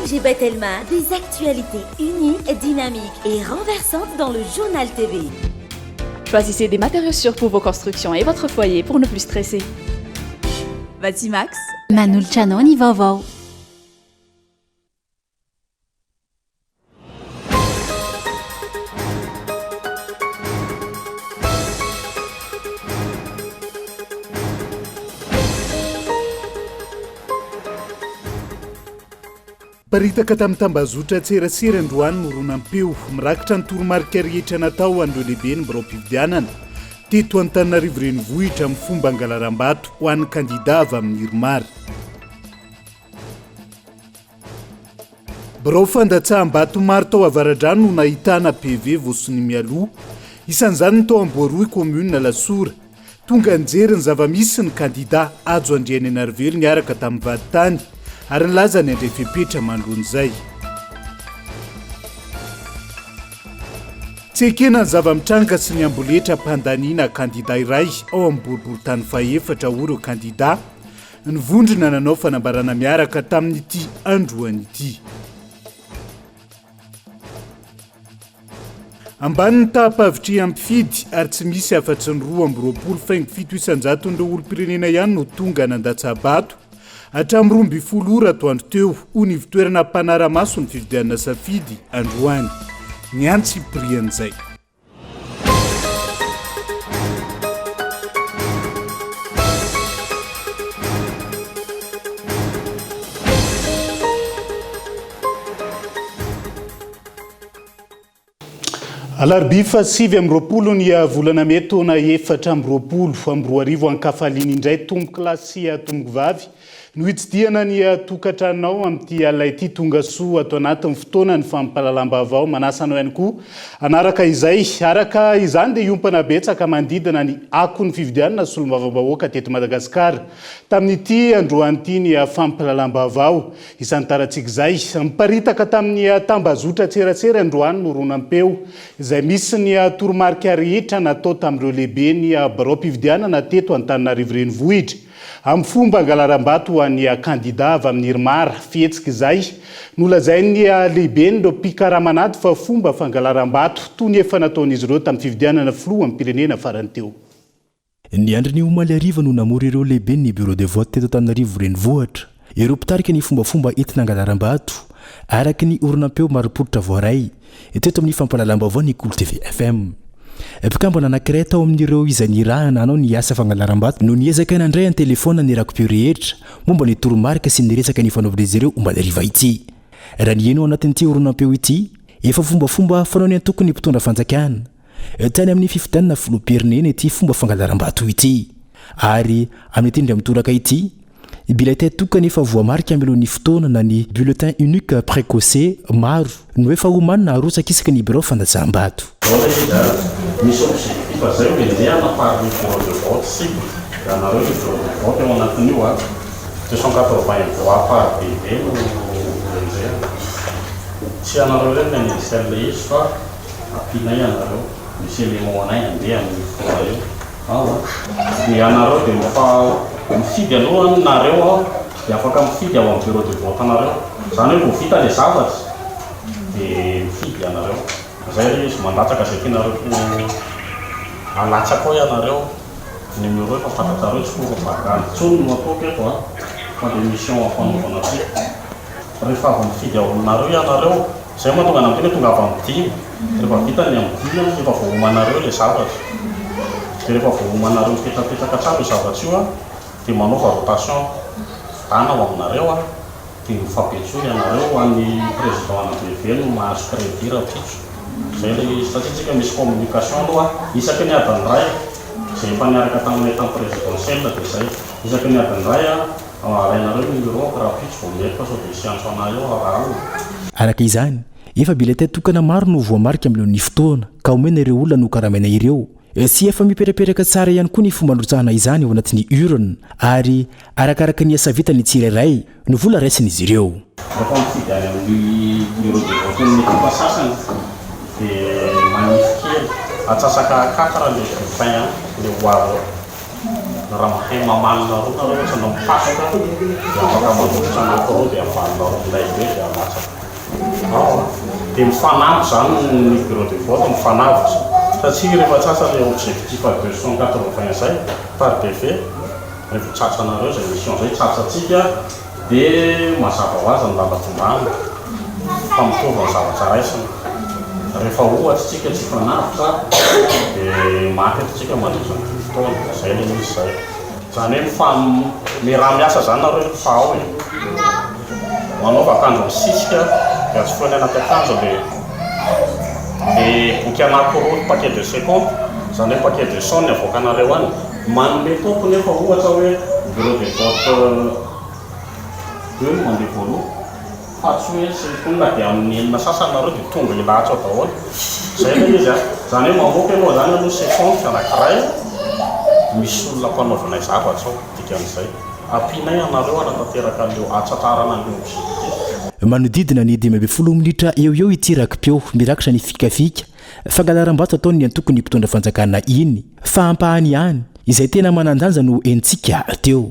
Ange Telma, des actualités uniques, dynamiques et renversantes dans le journal TV. Choisissez des matériaux sûrs pour vos constructions et votre foyer pour ne plus stresser. Vatimax, Manulcianoni vovó. Paritaka tamin'ny tambazotra tserasera androany moronampeo mirakitra ny toromarika rehetra natao andreo lehibe ny mbarom-pividianana teto Antananarivo renivohitra amin'ny fomba angalaram-bato ho an'ny kandida avy amin'ny Irmara. Birao fandatsaham-bato maro tao Avaradrano no nahitana PV voasiny mialoha, isan'izany ny tao Amboaroa commune Lasora. Tonga anjery ny zavamisy ny kandida Ajo Andriananarivelo niaraka tamin'ny vaditany ary nilaza ny andrefepetra mandron'izay. Tsy ekena ny zava-mitranga sy ny amboletra mpandaniana kandida iray ao amin'ny boriboritany faefatra ireo kandida ny vondrona nanao fanambarana miaraka tamin'ity androany ity. Ambanin'ny tahapavitry ampifidy ary tsy misy afa-tsy ny 2.7 olom-pirenena ihany no tonga nandatsabato hatramin'ny 12 ora atoandro teo ho nivitoerana mpanara-maso ny fividianana safidy androany ny antsy prian'izay. Alarobia fa 7 ny volana May taona 4 ankafaliany indray tomboky lahy sy tomboky vavy no hitsidiana ny tokantranonao amin'ity alina ity tonga soa ato anatin'ny fotoana ny fampalalam-baovao manasanao ihany koa anaraka izay araka izany dia iompana betsaka mandidina ny ako ny fividianana solombavam-bahoaka teto Madagasikara tamin'ity androanyity ny fampalalam-baovao isan'ny tarantsika izay miparitaka tamin'ny tambazotra tserasera androany no ronampeo izay misy ny toromarika rehetra natao tamin'ireo lehibe ny barao-pividianana teto Antananarivo renivohitra amin'ny fomba angalaram-bato ho an'ny kandida avy amin'ny Irmara. Fihetsika izay nolazain'ny lehibe ny mpikaramanady fa fomba fangalaram-bato toy ny efa nataon'izy ireo tamin'ny fividianana filoha amin'ny pirenena farany teo. Ny andriny omaly ariva no namory ireo lehibe ny bureau de vote teto Antananarivo renivohitra ireo mpitarika ny fombafomba entina angalaram-bato araka ny oronampeo mariporitra voaray teto amin'ny fampalalam-baovao ny Cool TV FM. Mpikambana anankiray tao amin'ireo izay nirahana anao ny asa fangalaram-bato no niezaka nandray ny telefona ny rakopio rehetra momba ny toromarika sy ny resaka ny fanaovan'izy ireo omaly ariva ity. Raha ny eno anatin'ity oronampeo ity efa fombafomba fanao ny antokony mpitondra fanjakana tany amin'ny fifidianana filoham-pirenena ity fomba fangalaram-bato ity ary amin'ny tendry mitoraka ity bulletin tokany efa voamarika mialohan'ny fotoana na ny bulletin unique précoce maro no efa homanina arotsaka isaky ny birao fandatsaham-bato. Misy objectif zay hoe ndeha anaparin'ny bureau de vote sy anareo ny bureau de vote eo anatin'io 280 voix par PV no zay. Tsy anareo reny ny ministère le izy fa ampinay anareo misy élément anay andeha amin'ny fotoana io. Ny anareo dia mifidy aloha nareo dia afaka mifidy ao amin'ny bureau de vote anareo. Zany hoe vita le zavatra dia mifidy anareo. Zay izy mandatsaka zay tianareo alatsaka ao ianareo numéro efa fantatrareo tsy forovagana tsony no atoko eto fa dia mission fanaovana aty rehefa avy mifidy ao aminareo ianareo zay mahatonga namteny tonga avy amin'ny dimy rehefa vita ny amin'ny dimy efa voahomanareo le zavatra dia rehefa voahomanareo mipetrapetraka tsara io zavatra io dia manaova rotation vana ao aminareo dia mifapetso ianareo ho an'ny président anabevelo mahazo crédit rapitso. Zay le statistika misy communication aloha isaky ny adiny ray zay efa niaraka tamin'ny état présidentiel dia zay isaky ny adiny ray alainareo numéro rapitso vao mierika sao dia siantso anay eo raha. Araka izany efa bulletin tokana maro no voamarika amin'ny fotoana ka omena ireo olona no karamena ireo sy efa mipetrapetraka tsara ihany koa ny fomba androtsahana izany ao anatin'ny urne ary arakaraka ny asa vita ny tsirairay no vola raisin'izy ireo. Rehefa mifidy any amin'ny bureau de vote ny ekipa sasany dia manify kely atsasaka 4 le bulletin le hoavo raha mahay mamalina roa nareo ohatrana mipasaka dia afaka manolotra anankiroa dia avalinareo milay be dia latsaka dia mifanampy zany ny bureau de vote mifanavitra satria rehefa tsasa le objectif 280 zay par DV rehefa tsatsanareo zay mission zay tsatsatsika dia mazava ho azy ny lala-tombany fa mitovy ny zavatra raisina rehefa ohatsy tsika tsy fanavitra dia maty atsika mandritra ny fotoana zay le misy zay zany hoe le raha miasa zany nareo fa ao manaova akanjo misisika dia tsy foany anaty akanjo le boky anankiroa paquet de seconde zany hoe paquet de son avoakanareo any manome tompony efa ohatra hoe bureau de vote eo mandeha voaloha fa tsy hoe seconde dia amin'ny enina sasany nareo dia tonga ilahatra ao daholo zay le izy zany hoe mamoaka ianao zany aloha seconde anankiray misy olona mpanaovana zavatra ao dikan'izay ampinay anareo anatanteraka an'leo atsatarana an'leo objectif manodidina ny 12 minitra eo ity rakim-peo mirakitra ny fikafika fangalaram-bato ataony antokony mpitondra fanjakana iny fa ampahany ihany izay tena manandanja no entsika teo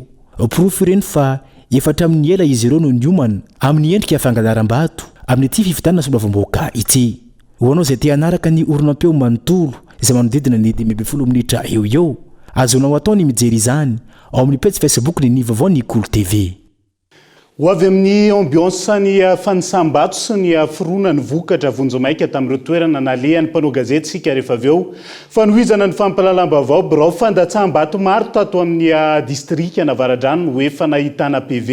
profo ireny fa efatra amin'ny ela izy ireo no niomana amin'ny endrika fangalaram-bato amin'ny ity fivitanana solavamboaka ity hoanao izay te hanaraka ny oronam-peo manontolo izay manodidina ny 12 minitra eo azonao ataony mijery izany ao amin'ny page Facebook ny Vaovao ny Cool TV. Ho avy amin'ny ambiance ny fanisambato sy ny firona ny vokatra vonjomaika tamin'ireo toerana nalehan'ny mpanao gazety sika rehefa avy eo fanohizana ny fampalalam-baovao birao fandatsaham-bato maro tato amin'ny distrika Navaradrano no efa nahitana PV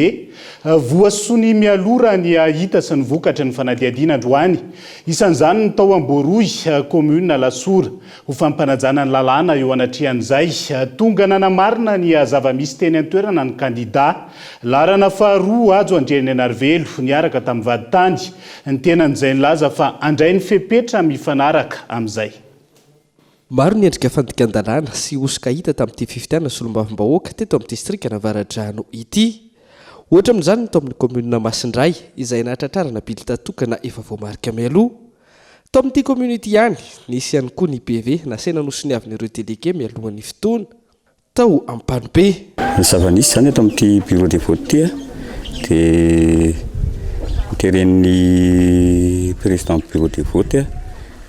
voasony mialora ny hita sy ny vokatra ny fanadiadiana androany isan'izany ny tao Amboroy commune Lasora ho fampanajana ny lalàna eo anatrihan'izay tonga nanamarina ny zava-misy teny an-toerana ny kandida larana faharoa ajo andreny Anarvelo niaraka tamin'ny vaditany ny tenan'izay nilaza fa andray ny fepetra mifanaraka amin'izay. Maro ny endrika fandikan-dalàna sy osika hita tamin'ity fifidianana solombavam-bahoaka teto amin'ny distrika Navaradrano ity. Ohatra amin'izany tao amin'ny commune Masindray izay nahatratrarana bilita tokana efa voamarika mialoha. Tao amin'ity commune ity ihany nisy ihany koa ny PV nasaina nosoniavin'ireo délégué mialohan'ny fotoana tao Ampanobe. Zava-misy zany eto amin'ity bureau de vote dia teren'ny président bureau de vote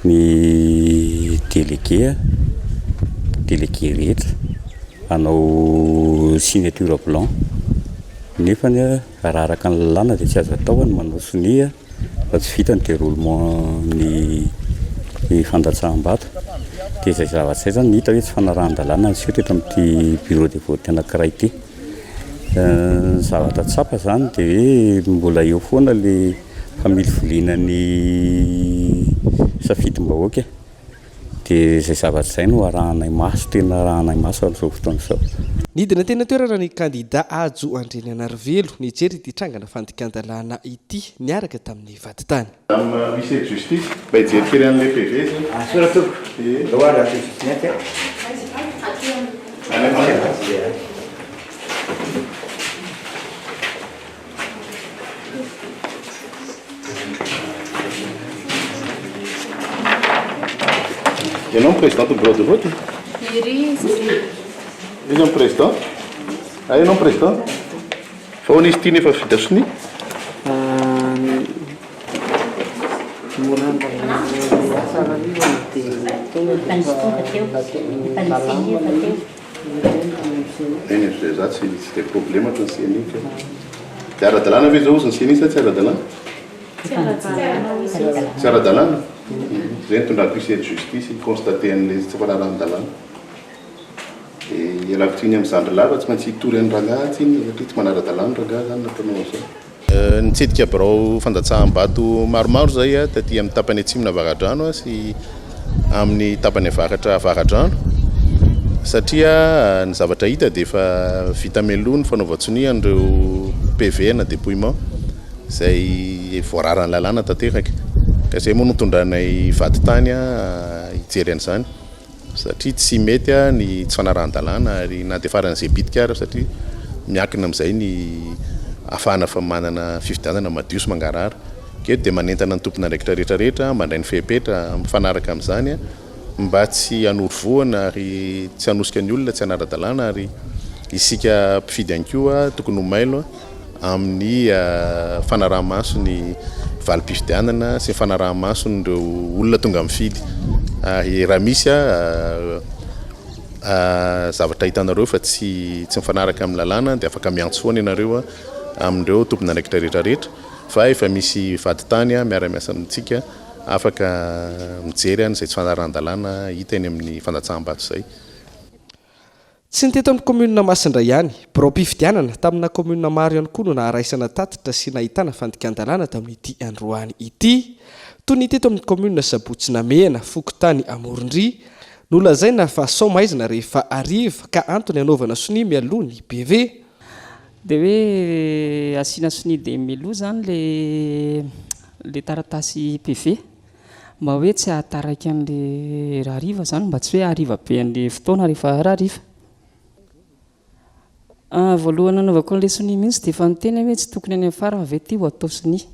ny délégué rehetra hanao signature blanc nefa raha araka ny lalàna dia tsy azo atao ny manao sonia fa tsy vita ny déroulement ny fandatsaham-bato dia izay zavatra izay zany hita hoe tsy fanarahan-dalàna sy teto amin'ity bureau de vote anankiray ity. Zavatra tsapa zany dia hoe mbola eo foana le familivoliana ny safidim-bahoaka dia izay zavatra izay no arahanay maso tena arahanay maso amin'izao fotoana izao. Nidina tena toerana ny kandida Ajo Andreny Anarvelo nijery ity trangana fandikan-dalàna ity niaraka tamin'ny vaditany. Huissier de justice mba hijery kely an'ilay PV Ianao ny président du bureau de vote? Ianao ny président? Ianao ny président? Fa hoana izy ity nefa vita soni? Eny amin'izay za tsy dia problème ka ny CNI. Dia ara-dalàna ve zao ozy ny CNI sa tsy ara-dalàna? Tsy ara-dalàna? Zay nitondrako huissier de justice constaté an'ilay tsy fanarahan-dalàna. Dia ialavitriny amin'izany lava tsy maintsy hitory an'ny rangahy tsy iny satria tsy manara-dalàna rangahy zany nataonao izao. Nitsidika birao fandatsaham-bato maromaro zay taty amin'ny tapany atsimo Navaradrano sy amin'ny tapany avaratra Avaradrano satria ny zavatra hita dia efa vita meloa ny fanaovan-tsonia an'ireo PV na dépouillement izay voararany lalàna tanteraka ka izay moa notondranay vaditany hijery an'izany satria tsy mety ny tsy fanarahan-dalàna ary na dia faran'izay bitika ary satria miankina amin'izay ny ahafahana fa manana fifidianana madio sy mangarara ke dia manentana ny tompona andraikitra rehetrarehetra mandray ny fepetra mifanaraka amin'izany mba tsy hanoro voana ary tsy hanosika ny olona tsy hanara-dalàna ary isika mpifidy ihany koa tokony ho mailo amin'ny fanaraha-maso ny valim-pifidianana sy ny fanaraha-mason'ireo olona tonga mifidy. Raha misy zavatra hitanareo fa tsy mifanaraka amin'ny lalàna dia afaka miantso foana ianareo amin'ireo tompona andraikitra rehetrarehetra fa efa misy vaditany miara-miasa amintsika afaka mijery izay tsy fanaran-dalàna hita eny amin'ny fandatsaham-bato izay. Tsy ny teto amin'ny komunina Masindray ihany, birao-pifidianana tamina komunina maro ihany koa no naharaisana tatitra sy nahitana fandikan-dalàna tamin'ity androany ity. Toy ny teto amin'ny komunina Sabotsynamena, Fokotany, Amorindry, nolazaina fa sao maizina rehefa ariva ka antony anaovana sonia mialoha ny BV. Dia hoe asiana sonia dia mialoha zany le taratasy PV mba hoe tsy hahataraiky an'le rahariva zany, mba tsy hoe hariva be an'le fotoana rehefa rahariva. Voalohany anaovako an'ilay sonia mihitsy dia efa niteny hoe tsy tokony any afara fa ve ty ho atao sonia.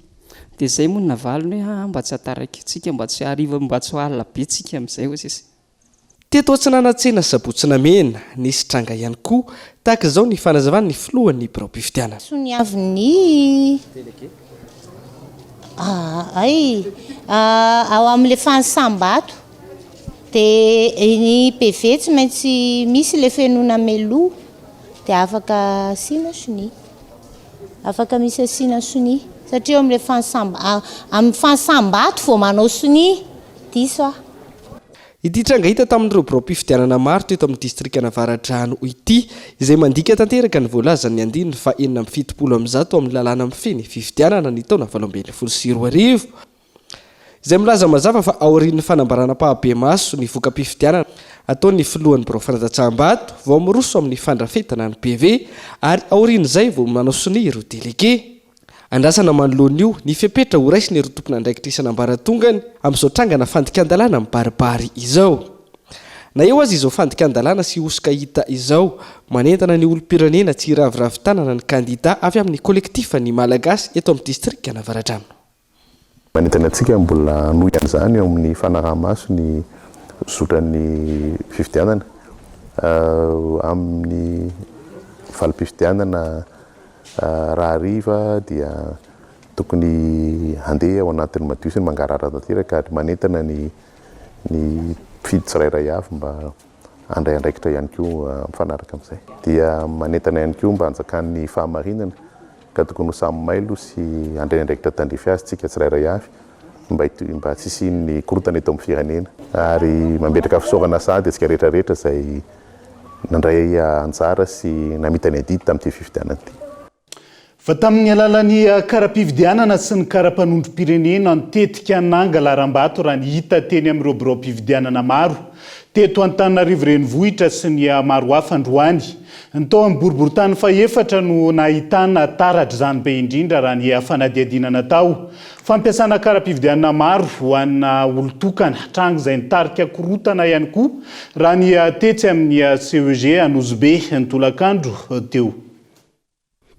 Dia izay moa navalony hoe mba tsy hataraiky tsika, mba tsy hariva, mba tsy ho alina be tsika amin'izay hoy sisy. Teto Antsinanatsena Sabotsynamena nisy tranga ihany koa tahaka izao ny fanazavana ny filohan'ny birao-pifidianana. Sonia avenue ao amin'ilay fanasam-bato dia ny PV tsy maintsy misy ilay fenona meloa dia afaka asiana sonia. Afaka misy asiana sonia satria amin'ilay amin'ny fanasam-bato vao manao sonia diso. Ity tranga hita tamin'ireo birao-pifidianana maro teto amin'ny distrikana Avaradrano ity izay mandika tanteraka ny voalazan'ny andininy fa 770 amin'ny lalàna mifeny fifidianana ny taona 2024 izay milaza mazava fa aorian'ny fanambarana-pahabe maso ny voka-pifidianana ataon'ny filohan'ny birao fanadatsaham-bato vao miroso amin'ny fandrafetana ny PV ary aorian'izay vao manao sonia ireo délégué. Andrasana manoloana io ny fepetra ho raisiny ireo tompona andraikitra isan'ambaratongany amin'izao trangana fandikan-dalàna mibaribary izao. Na eo azy izao fandikan-dalàna sy osika hita izao manentana ny olom-pirenena tsy iraviravin-tanana ny kandida avy amin'ny kolektifany malagasy eto amin'ny distrikana Avaradrano. Manentana antsika mbola nohany izany eo amin'ny fanaraha-maso ny zotran'ny fifidianana amin'ny valim-pifidianana. Raha hariva dia tokony handeha ao anatin'ny madio sy ny mangarara tanteraka ary manentana ny mpifidy tsirairay avy mba handray andraikitra ihany koa mifanaraka amin'izay. Dia manentana ihany koa mba hanjakan'ny fahamarinana ka tokony ho samy mailo sy handray andraikitra tandrify azy tsika tsirairay avy mba tsy isian'ny korotana eto amin'ny firenena ary mametraka fisaorana sady antsika rehetrarehetra izay nandray anjara sy namitany adidy tamin'ity fifidianana ity. Fa tamin'ny alalan'ny kara-pifidianana sy ny kara-panondrom-pirenena nitetika nanga laram-bato raha ny hita teny amin'ireo birao-pifidianana maro teto Antananarivo renivohitra sy ny maro hafa androany. Ny tao amin'ny boriboritany faefatra no nahitana taratra izany be indrindra raha ny fanadihadinana tao. Fampiasana kara-pifidianana maro ho anna olon-tokana tranga izay nitarika korotana ihany koa raha ny tetsy amin'ny CEG Anosibe ny tolakandro teo.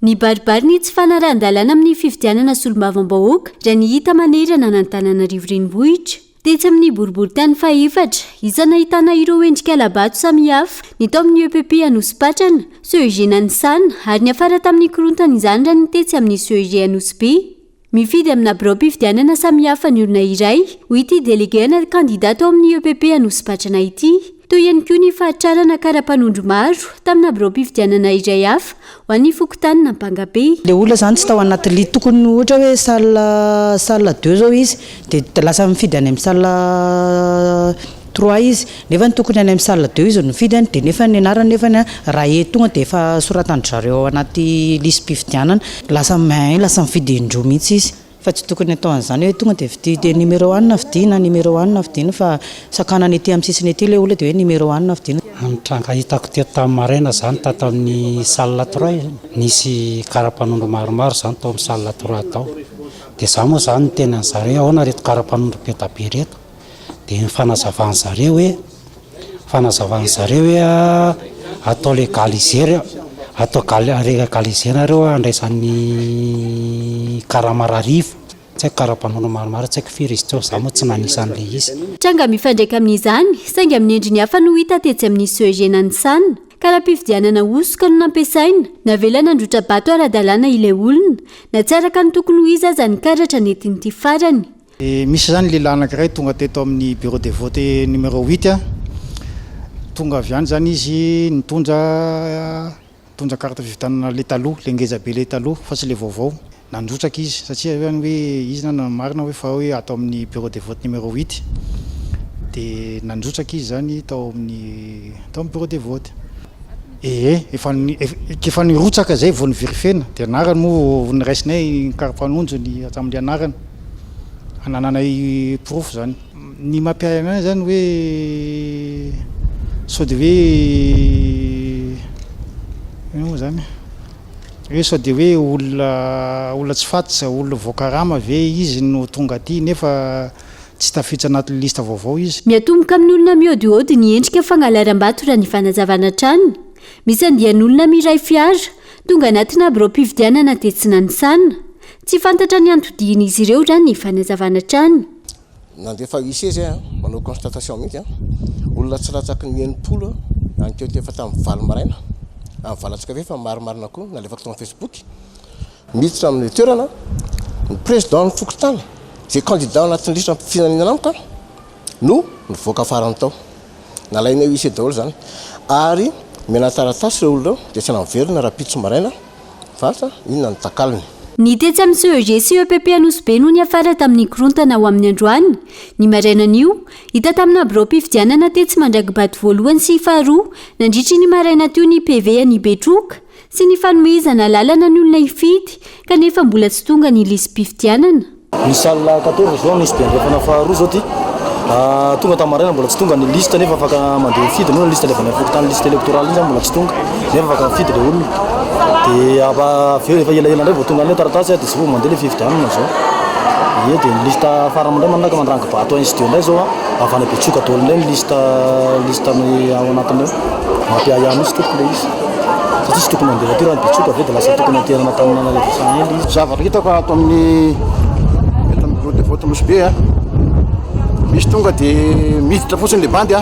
Ny baribary ny tsy fanaran-dalàna amin'ny fifidianana solombavam-bahoaka raha ny hita manerana ny Antananarivo renivohitra. Tetsy amin'ny boriboritany faefatra izay nahitana ireo endrika labato samihafa ny tao amin'ny EPP Anosipatrana, CEG Nanisana ary ny afara tamin'ny korontana izany raha ny tetsy amin'ny CEG Anosibe. Mifidy amina birao-pifidianana samihafa ny olona iray ho ity délégué na kandidato ao amin'ny EPP Anosipatrana ity. Toy ihany koa ny fahatrarana kara-panondro maro tamina birao-pifidianana iray hafa ho an'ny Fokotany Nampangabe. Ilay olona zany tsy tao anaty lit tokony ohatra hoe salle 2 zao izy dia lasa mifidy any amin'ny salle 3 izy nefa tokony any amin'ny salle 2 izy no mifidany dia nefa ny anarany nefa raha tonga dia efa soratany zareo ao anaty listim-pifidianana lasa mifidy indroa mihitsy izy. Fa tsy tokony atao an'izany hoe tonga dia vidy numéro 1 vidiana numéro 1 vidiana fa sakana ety amin'ny sisiny ety ilay olona dia hoe numéro 1 vidiana. Ny tranga hitako teto tamin'ny maraina zany tato amin'ny salle 3 nisy kara-panondro maromaro zany tao amin'ny salle 3 tao. Dia za moa zany tena an'zareo ahoana reto kara-panondro be da be reto dia ny fanazavan'zareo hoe atao légaliser atao légaliser-nareo andraisan'ny kara-mararivo tsy haiko kara-panondro maromaro tsy haiko firy izy teo za moa tsy nanisan'ilay izy. Tranga mifandraika amin'izany saingy amin'ny endriny hafa no hita tetsy amin'ny CEG Nanisana ka raha mpifidianana osoka no nampiasaina navela nandrotra bato ara-dalàna ilay olona na tsaraka ny tokony ho izy aza nikaratra nentin'ity farany. Misy zany lehilahy anankiray tonga teto amin'ny bureau de vote numéro 8 tonga avy any zany izy nitondra carte fividianana le taloha le ngeza be le taloha fa tsy le vaovao nandrotraka izy satria zany hoe izy na marina hoe fa hoe atao amin'ny bureau de vote numéro 8 dia nandrotraka izy zany tao amin'ny bureau de vote. Efa nirotsaka zay vao niverifena dia anarany moa niraisinay karapanonjo ny atamin'ny anarany anananay proof zany ny mampiay anazy zany hoe sao de hoe ino zany hoe sao de hoe olona tsy fatsa olona voakarama ve izy no tonga aty nefa tsy tafiditra anaty lista vaovao izy. Miatomboka amin'ny olona miodiody ny endrika fangalaram-bato raha ny fanazavana trano. Misy andian'olona miray fiara tonga anatina biro mpividianana dia tsy nanisanina. Tsy fantatra ny antodian'izy ireo raha ny fanazavana trano. Nandefa isy izy manao constatation mihitsy olona tsy latsaky ny enimpolo any teo tefa tamin'ny valo maraina amin'ny valatsika ve fa marimarina koa nalefaka tao amin'ny Facebook miditra amin'ny toerana ny président ny fokotany zay candidat anatin'ny lista fihinanana amiko no nivoaka farany tao nalaina io isy daholo zany ary mena taratasy ireo olona dia tsy naverina raha pitso maraina fa inona ny takaliny. Ny tetsy amin'ny CEG sy EPP Anosibe no niafara tamin'ny korontana ao amin'ny androany. Ny marainan'io hita tamina biro mpifidianana tetsy Mandragobato voalohany sy faharoa nandritry ny maraina teo ny PV any Betroka sy ny fanomezana lalana ny olona hifidy kanefa mbola tsy tonga ny lisy mpifidianana. Ny salle 14 zao nisy dia andrefana faharoa zao ty tonga tamaraina mbola tsy tonga ny liste nefa afaka mandeha fidy no liste levana fokotany liste électorale izy mbola tsy tonga nefa afaka mifidy le olona dia aveo efa elaela ndray vao tonga ny taratasy dia tsy vao mandeha le fividianana zao dia ny liste faramandray manaraka mandrango bato ainsi de ndray zao avana Betsoka daholo indray ny liste ao anatiny eo mampiaya mihitsy tokony le izy satria tsy tokony mandeha aty raha ny Betsoka aveo dia lasa tokony aterana taminana lefisan ely izy. Zavatra hitako ato amin'ny bureau de vote Anosibe misy tonga dia miditra fotsiny le bandy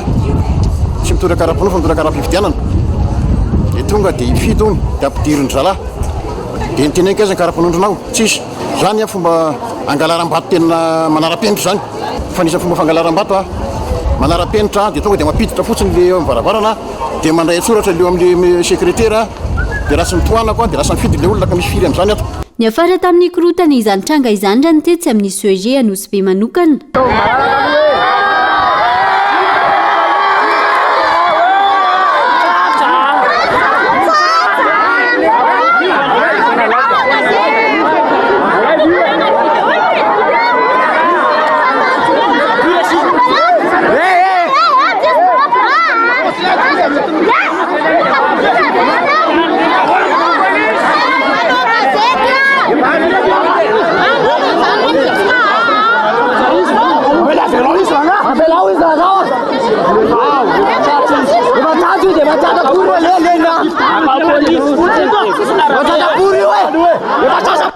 tsy mitondra karapanao fa mitondra karapividianana dia tonga dia hifidy ony dia ampidiriny zalahy dia niteneniko azy ny karapanondronao tsisy zany fomba angalaram-bato tena manara-penitra zany fa nisy fomba fangalaram-bato manara-penitra dia tonga dia mampiditra fotsiny le eo amin'ny varavarana dia mandray atsoratra leo amin'ny sekretera dia lasa mitohanako dia lasa mifidy le olona ka misy firy amin'izany ato. Ny afara tamin'ny korotana izany tranga izany raha ny tetsy amin'ny CEG Anosibe manokana.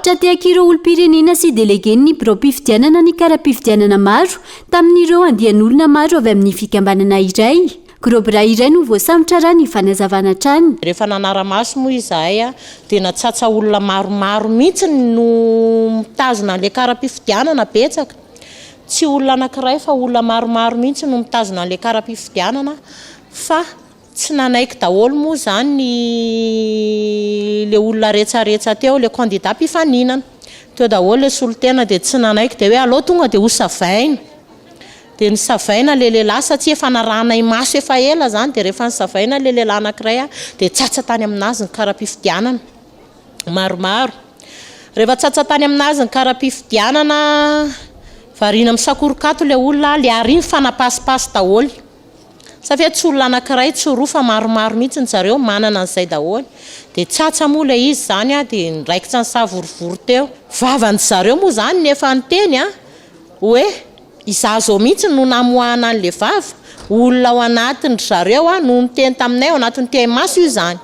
Trateaka ireo olom-pirenena sy delegen'ny biro mpifidianana ny kara-mpifidianana maro tamin'ireo andian'olona maro avy amin'ny fikambanana iray. Grobra iray no voasambotra raha ny fanazavana trano. Rehefa nanara-maso moa izahay dia natsatsa olona maromaro mihitsy no mitazona le kara-mpifidianana betsaka. Tsy olona anankiray fa olona maromaro mihitsy no mitazona le kara-mpifidianana fa tsy nanaiky daholo moa zany le olona rehetrarehetra teo le candidat mpifaninana teo daholo le solotena dia tsy nanaiky dia hoe alô tonga dia ho savaina dia ny savaina le lehilahy satria efa naranay maso efa ela zany dia rehefa ny savaina le lehilahy anankiray dia tsatsa tany aminazy ny kara-mpifidianana maromaro. Rehefa tsatsa tany aminazy ny kara-mpifidianana variana misakorokato le olona le ariny fanapasipasy daholo satria tsy olona anankiray tsy roa fa maromaro mihitsy ny zareo manana an'izay daholo dia tsatsa moa le izy zany dia niraikitra ny savorovory teo vavan'ny zareo moa zany nefa nyteny hoe izaho zao mihitsy no namoahana an'le vava olona ao anatiny zareo no niteny taminay ao anatin'ny teny maso io zany.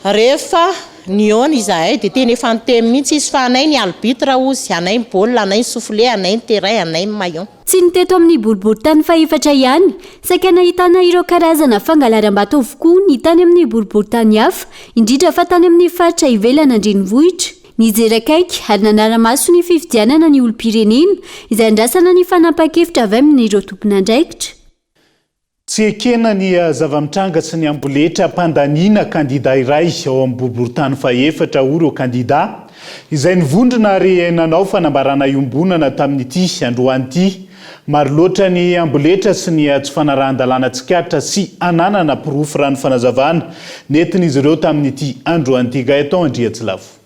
Rehefa niona izahay dia teny efa nitemy mihitsy izy fa anay ny albitre ozy anay ny baolina anay ny soufflet anay ny terrain anay ny maillon tsy niteto amin'ny boriboritany faefatra ihany saika nahitana ireo karazana fangalaram-bato avokoa ny tany amin'ny boriboritany hafa indrindra fa tany amin'ny faritra ivelana andrenivohitra nijerakaiky ary nanaramaso ny fifidianana ny olom-pirenena izay andrasana ny fanapa-kevitra avy amin'ireo tompon'andraikitra tsy ekena ny zava-mitranga sy ny amboletra mpandaniana kandida iray ao amin'ny boriboritany faefatra ireo kandida izay nivondrona ary nanao fanambarana iombonana tamin'ity androany maro loatra ny amboletra sy ny tsy fanarahan-dalàna tsikaritra sy ananana pirofo rano fanazavana nentin'izy ireo tamin'ity androany gaeton andriatsilavo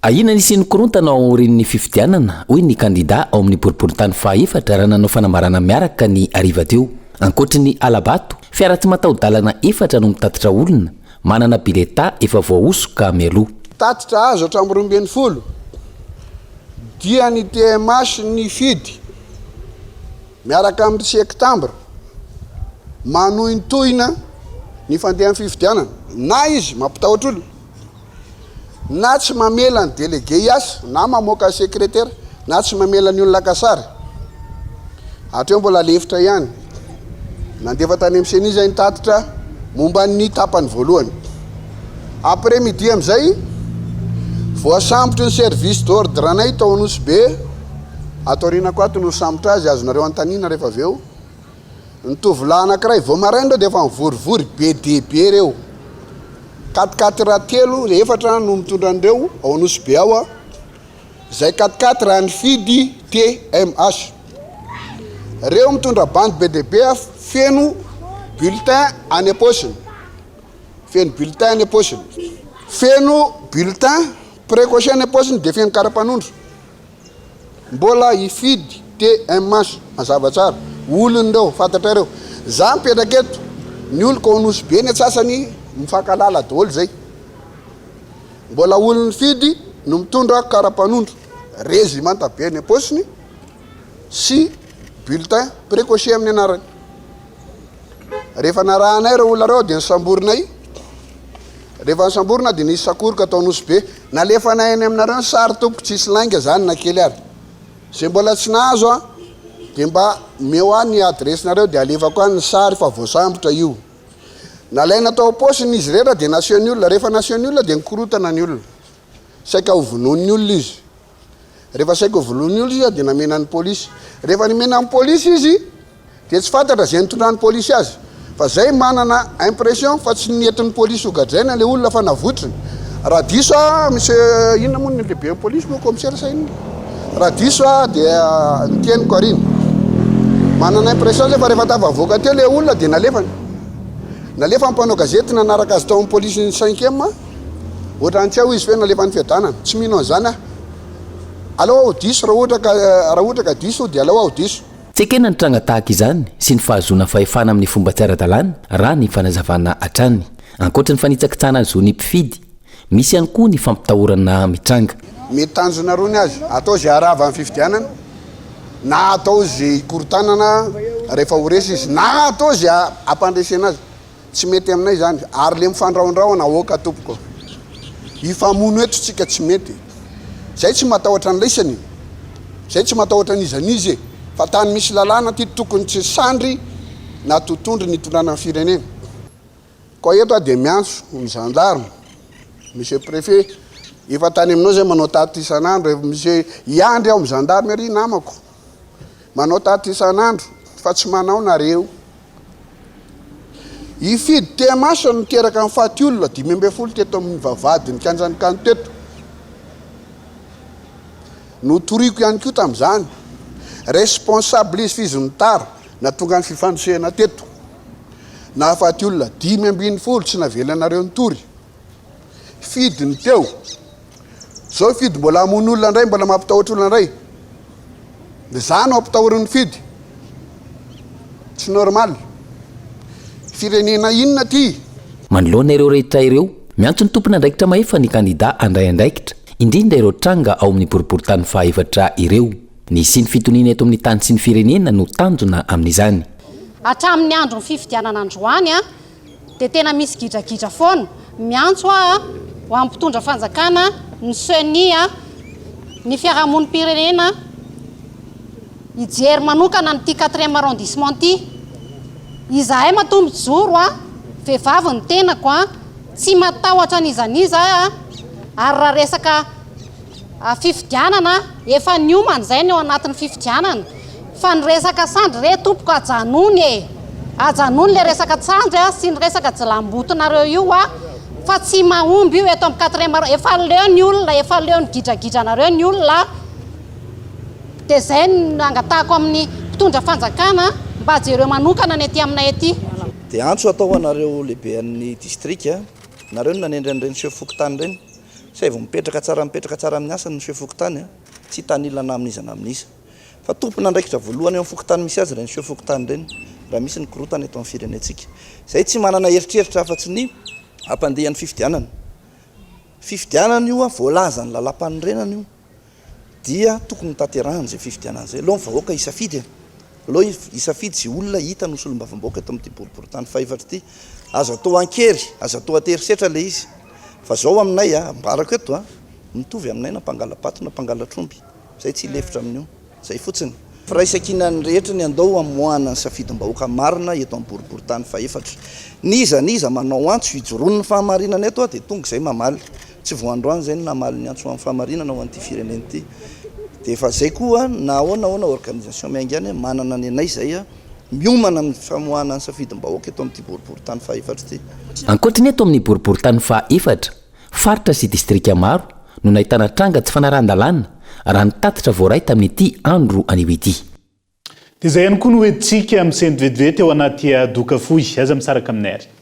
ahina nisy nikorontana ao aorian'ny fifidianana hoy ny kandida ao amin'ny boriboritany faefatra raha nanao fanambarana miaraka ny ariva teo ankoatry ny alabato fiara tsy mataho-dalana efatra no mitatitra olona manana bileta efa voaosoka mialoha tatitra azo hatramin'ny 12 dia ny TMH ny fidy miaraka amin'ny septambra manohintohina ny fandehan'ny fifidianana na izy mampitahotra olona na tsy mamela ny délégué iasa na mamoaka secrétaire na tsy mamela ny olona kasary atreo mbola lefitra ihany nandefa tany amin'ny senizay ny tatitra momba ny tapany voalohany après midi amin'izay voasambotry ny service d'ordre anay tao anosy be atoriana ko ato no sambotra azy azonareo antaniana rehefa avy eo ny tovolahy anankiray vao maraina reo dia efa mivorivory be debe reo 4-4 raha telo efatra no mitondra an'ireo ao anosy be ao a zay 4-4 raha ny fidy TMH reo mitondra bande BDP feno bulletin any aposiny feno bulletin any aposiny feno bulletin précoché any aposiny dia feno karapanondro mbola hifidy TMH mazava tsara olony reo fantatra reo za mipetraka eto ny olo ko anosy be ny atsasany mifankalala daholo zay mbola olony fidy no mitondra karapanondro régimenta be ny aposiny sy bulletin précoché amin'ny anarany rehefa narahanay reo olona reo dia nisamborinay rehefa nisamborina dia nisy sakoroka atao anosy be nalefanay any aminareo ny sary tompoka tsisy lainga zany na kely ary zay mbola tsy nahazo a dia mba meo any ny adressinareo dia alefako any ny sary fa voasambotra io nalaina atao posiny izy rera dia nasiony olona rehefa nasiony olona dia nikorotana ny olona saika hovonony olona izy rehefa saika hovonony olona izy dia namena ny polisy rehefa nimena ny polisy izy dia tsy fantatra zay nitondrany polisy azy fa zay manana impression fa tsy nentin'ny polisy hogadraina le olona fa navotriny raha diso a monsieur inona moa ny lehibe ny polisy moa commissaire sa inona raha diso a dia niteniko ariny manana impression zay fa rehefa tafavoaka teo le olona dia nalefany nalefa mpanao gazety nanaraka azy tao amin'ny polisy ny 5e ohatrany tsy ao izy fe nalefa ny fiadanana tsy mino an'izany alao aho diso raha ohatra ka diso dia alao aho diso tsy ekena ny tranga tahaka izany sy ny fahazona fahefana amin'ny fomba tsara-dalàna raha ny fanazavana hatrany ankoatra ny fanitsakitsana zo ny mpifidy misy ihany koa ny fampitahorana mitranga mety tanjonarony azy atao zay arava amin'ny fifidianana na atao zay ikorotanana rehefa horesy izy na atao zay ampandresena azy tsy mety aminay zany ary le mifandraondraona oka tompoko ifamono eto tsika tsy mety zay tsy matahotra ny laisany zay tsy matahotra an'izanizy fa tany misy lalàna ty tokony tsy sandry na totondry ny tondrana ny firenena koa eto a dia miantso ny gendarme monsieur préfet efa tany aminao zay manao taty isan'andro monsieur iandry ao amin'ny gendarme ary namako manao taty isan'andro fa tsy manao nareo ifidy TMH no teraka amin'ny faty olona 5 teto amin'ny vavady ny kanjanikany teto no toriko ihany koa tamin'izany responsable izy fizy nitara na tonga ny fifandosehana teto na faty olona 5 tsy navelanareo nitory fidy ny teo zao fidy mbola amono olona ndray mbola mampitahotra olona ndray dia za no ampitahorin'ny fidy tsy normal firenena inona ty manoloana ireo rehetra ireo miantso ny tompona andraikitra mahefa ny kandida andray andraikitra indrindra ireo tranga ao amin'ny boriboritany faefatra ireo ny sy ny fitoniana eto amin'ny tany sy ny firenena no tanjona amin'izany hatramin'ny andro ny fifidianana androany a dia tena misy gidragidra foana miantso ho amin'ny mpitondra fanjakana ny senia ny fiarahamonim-pirenena ijery manokana nyty 4e arrondissement ty izahay matombo joro a vehivavy ny tenako a tsy matahotra n'izaniza ary raha resaka fifidianana efa niomana zay ny eo anatin'ny fifidianana fa ny resaka sandry re tompoko ajanony ajanony le resaka tsandry sy ny resaka jilambotonareo io a fa tsy mahomby io eto amin'ny 4e efa leo ny olona efa leo ny gidragidranareo ny olona dia zay nangatahako amin'ny mpitondra fanjakana mba jereo manokana ny aty aminay aty dia antso atao anareo lehibe amin'ny distrika nareo no nanendran'ireny seho fokotany ireny say vao mipetraka tsara amin'ny asany ny seho fokotany tsy tanilana amin'izana amin'iza fa tompona andraikitra voalohany eo amin'ny fokotany misy azy ireny seho fokotany ireny raha misy ny korotany eto amin'ny firenentsika zay tsy manana eritreritra afa-tsy ny ampandehan'ny fifidianana io a voalaza ny lalam-panorenana io dia tokony taterahany zay fifidianana zay aloha ny vahoaka isafidy aloha isafidy zay olona hita nosy olombavamboaka eto amin'ity boriboritany faefatra ity azo atao ankery azo atao aterisetra le izy fa zao aminay mbarako eto mitovy aminay na mpangalapato na mpangalatromby zay tsy lefitra amin'io zay fotsiny fa raha isakinany rehetra ny andao amoahana ny safidim-bahoaka marina eto amin'ny boriboritany faefatra niza manao antso hijoron'ny fahamarinana eto dia tonga zay mamaly tsy voandroany zay namaly ny antso amin'ny fahamarinana ho an'ity fireneny ity dia efa zay koa na ahoana organisation miaingany manana ny anay zay miomana amin'ny famoahana ny safidim-bahoaka eto amin'ity boriboritany faefatra ity ankoatriny eto amin'ny boriboritany faefatra faritra sy distrika maro no nahitana tranga tsy fanaran-dalàna raha nitatitra voaray tamin'ity andro anio ity dia zay ihany koa no hoentsika amin'ny seny vetivety ao anaty doka fohy aza misaraka aminay ary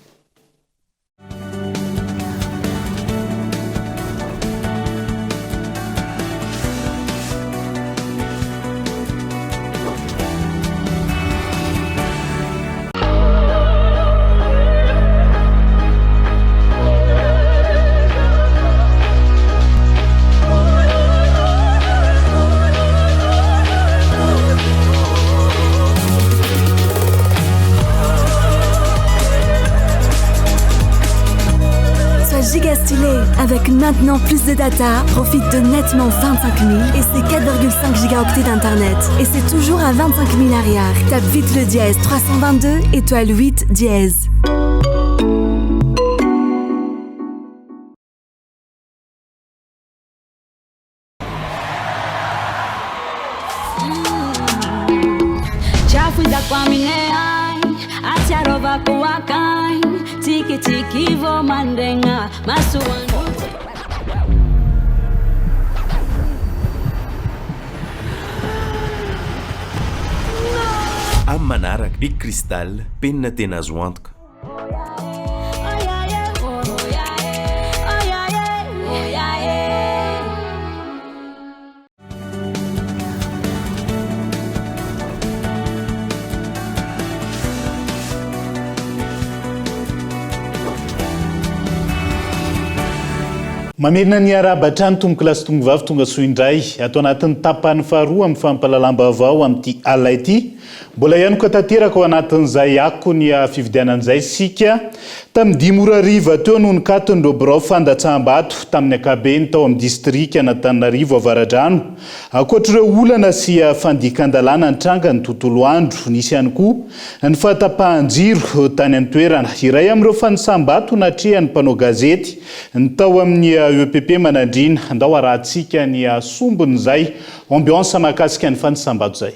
Avec maintenant plus de data, profite de nettement 25 000 et c'est 4,5 gigaoctets d'internet. Et c'est toujours à 25 000 arrière. Tape vite le dièse 322 étoile 8 dièse. Amin'ny manaraka Big Crystal penina tena azo antoka. Mamena ny arabatrany tomboky lasy tongovavy tonga soa indray atao anatin'ny tapany faharoa amin'ny fampalalamba-vao amin'ity ala ity mbola ihany koa tanteraka ao anatin'izay ako ny fividianan'izay sika tamin'ny 10 teo no nikatony ireo birao fandatsaham-bato tamin'ny akabeny tao amin'ny distrika Antananarivo Avaradrano ankoatr'ireo olana sy fandikan-dalàna ny tranga ny tontolo andro nisy ihany koa ny fahatapahan-jiro tany an-toerana iray amin'ireo fanisam-bato natrehany mpanao gazety ny tao amin'ny UEPP manandrina andao arahantsika ny sombony zay ambiance mahakasika ny fanisam-bato zay.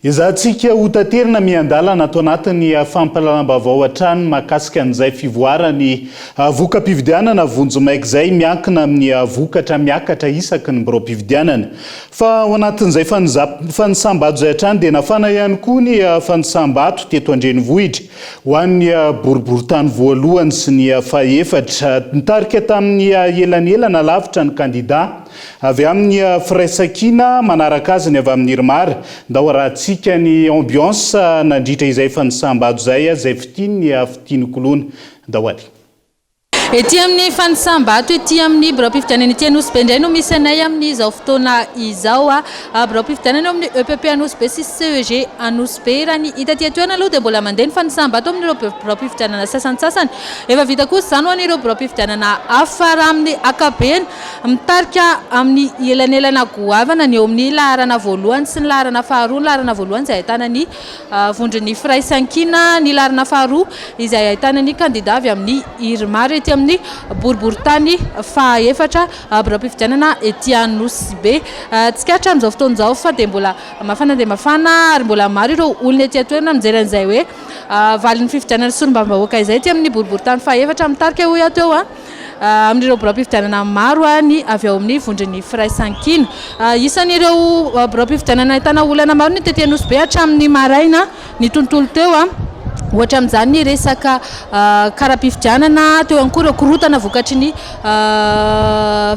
Izahantsika ho taterina miandalana ato anatiny fampalalambavao an-trano mahakasika an'izay fivoarany voka-pividianana vonjomaika izay miankina amin'ny vokatra miakatra isaky ny mborao-pividianana. Fa ao anatin'izay fanisambato izay an-trano dia nafana ihany koa ny fanisambato teto Andrenivohitra ho an'ny boriboritany voalohany sy ny fahaefatra. Nitarika tamin'ny elanelana lavitra ny kandida avy amin'ny firaisankina manaraka azy ny avy amin'ny Irmara ndao rahantsika ny ambiance nandritra izay fanisambato izay fitiany kolona ndao ary. Ety amin'ny fanisambato ety amin'ny biraom-pividianana ety Anosy indray no misy anay amin'izao fotoana izao biraom-pividianana amin'ny EPP Anosy be sy CEG Anosy be raha ny hita aty toerana aloha dia mbola mandeha ny fanisambato amin'ireo biraom-pividianana sasantsasany. Efa vita kosa izany ho an'ireo biraom-pividianana hafa raha amin'ny akabeny mitarika amin'ny elanelana goavana ny eo amin'ny laharana voalohany sy ny laharana faharoa. Ny laharana voalohany izay ahitana ny vondron'ny firaisankina, ny laharana faharoa izay ahitana ny kandida avy amin'ny Irmara ety amin'ny boriboritany fahaefatra biraom-pividianana ety Anosy be. Tsika hatramin'izao fotoan'izao fa dia mbola mafana ary mbola maro ireo olona ety atoerana mijery an'izay hoe valin'ny fividianana solombavambahoaka izay ety amin'ny boriboritany fahaefatra mitarika ho ato eo amin'ireo biraom-pividianana maro ny avy ao amin'ny vondron'ny firaisankina. Isan'ireo biraom-pividianana ahitana olana maro ny tety Anosy be hatramin'ny maraina ny tontolo teo ohatra amin'izany ny resaka karapividianana teo ihany koa ireo korotana vokatry ny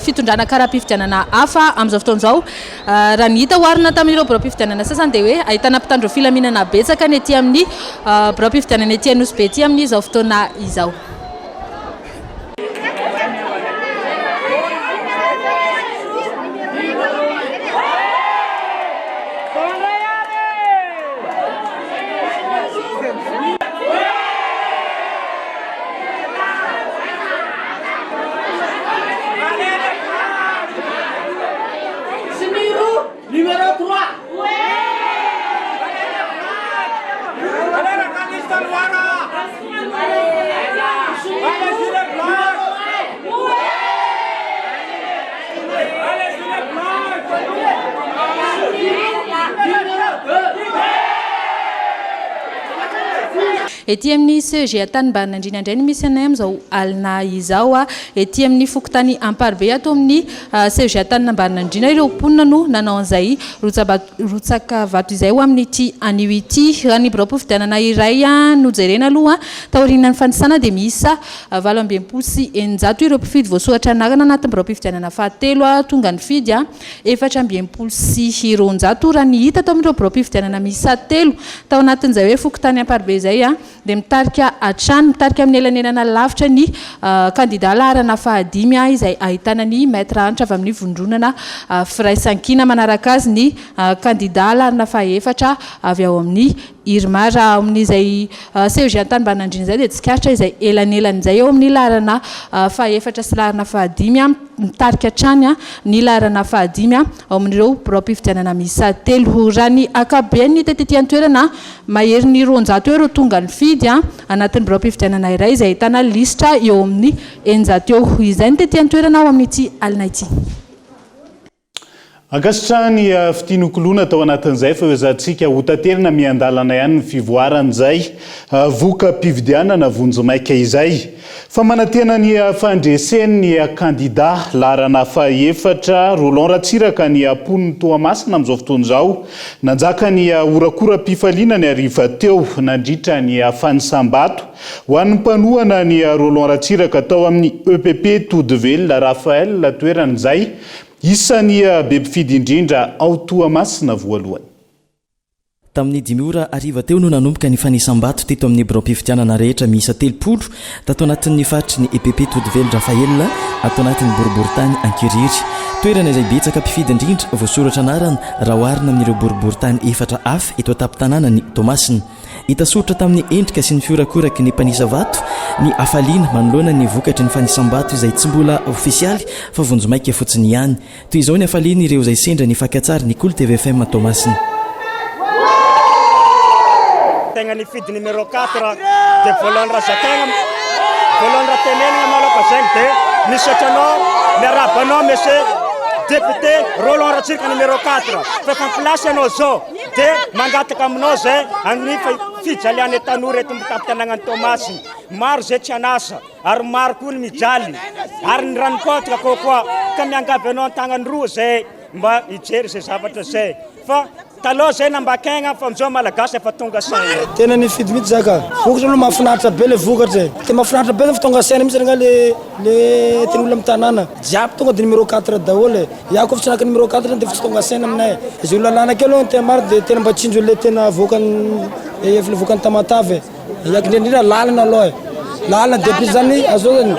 fitondrana karapividianana hafa amin'izao fotoan'izao. Raha ny hita oharina tamin'ireo biraom-pividianana sasany dia hoe ahitana mpitandro filaminana betsaka ny ety amin'ny biraom-pividianana ety Anosy be ety amin'izao fotoana izao. Ety amin'ny CEG Tanimbarina Andrina indray no misy anay amin'izao alina izao ety amin'ny fokontany Amparibe ato amin'ny CEG Tanimbarina Andrina ireo mponina no nanao an'izay rotsaka vato izay ho amin'ity anio ity. Raha ny biraom-pividianana iray no jerena aloha taorian'ny fanisana dia miisa 820 sy 900 ireo mpifidy voasoratra anarana anatin'ny biraom-pividianana fahatelo tonga ny fidy 420 sy 200 raha ny hita tao amin'ireo biraom-pividianana miisa telo tao anatin'izay hoe fokontany Amparibe izay dia mitarika hatrany mitarika amin'ny elanelana lavitra ny kandida laharana fahadimy izay ahitana ny maître antitra avy amin'ny vondronana firaisankina manaraka azy ny kandida laharana fahaefatra avy ao amin'ny Irmara amin'izay CEG Tanimbarina Andrina izay dia tsikaritra izay elanelan'izay eo amin'ny laharana fahaefatra sy laharana fahadimy mitarika hatrany ny laharana fahadimy ao amin'ireo biraom-pividianana miisa telo. Raha ny akabeny ny tety an-toerana mahery ny 200 eo tonga ny fidy anatin'ny biraom-pividianana iray izay ahitana lisitra eo amin'ny 900 eo. Izay ny tety an-toerana ao amin'ity alina ity. Ankasitrahany fitianokoloana tao anatin'izay fa ezahantsika ho taterina miandalana ihany ny fivoaran'izay voka-pividianana vonjomaika izay. Fa manantena ny fandresen'ny kandida laharana fahaefatra Roland Ratsiraka ny mponiny Toamasina amin'izao fotoan'izao nanjaka ny orakora-pifaliana ny hariva teo nandritra ny fanisambato ho an'ny mpanohana ny Roland Ratsiraka tao amin'ny EPP Toudeville Raphaël toeran'izay isan'ny be mpifidy indrindra ao Toamasina voalohany. Tamin'ny 5 ora hariva teo no nanomboka ny fanisambato teto amin'ny biraom-pividianana rehetra miisa 3 tato anatin'ny faritry ny EPP Toudeville Raphaël ato anatin'ny boriboritany Ankiriry. Toerana izay betsaka mpifidy indrindra voasoratra anarana raha oharina amin'ireo boriboritany efatra hafa eto an-tampon-tanàna ny Toamasina. Hita soratra tamin'ny endrika sy ny fiorakoraky ny mpanisa vato ny hafaliana manoloana ny vokatry ny fanisambato izay tsy mbola ofisialy fa vonjomaika fotsiny ihany. Toy izao ny hafaliana ireo izay sendra ny fakantsary ny Cool TVFM Toamasina. Tegna ny fidy numéro 4 dia voalohany raha zakaigna voalohany raha tenenina malaka zegny dia misotranao miarabanao monsieur député Roland Ratsiraka numéro 4 fa place anao zao dia mangataka aminao zay anifa fijaliana tanora eto mitapitanagna Tomasy maro zay tsy anasa ary maro koa ny mijaly ary ny ranokotraka kokoa ka miangavy anao an-tagnany roa zay mba hijery zay zavatra zay fa taloha zay nambakegna fa amizao malagasy efa tonga saina tena ny fidy mihitsy zaka vokatra aloha mahafinaritra be le vokatra dia mahafinaritra be fa tonga saina mihitsy ranga le teny olona mitanàna jiaby tonga dia numéro 4 daholo iaho koa fa tsy naka numéro 4 dia fa tsy tonga saina aminay izy olona lana kely aloha tena maro dia tena mba tsinjo le tena vokany efa le vokany Tamatave iaky indrindrindra lalana aloha lalana dia plus zany azao zany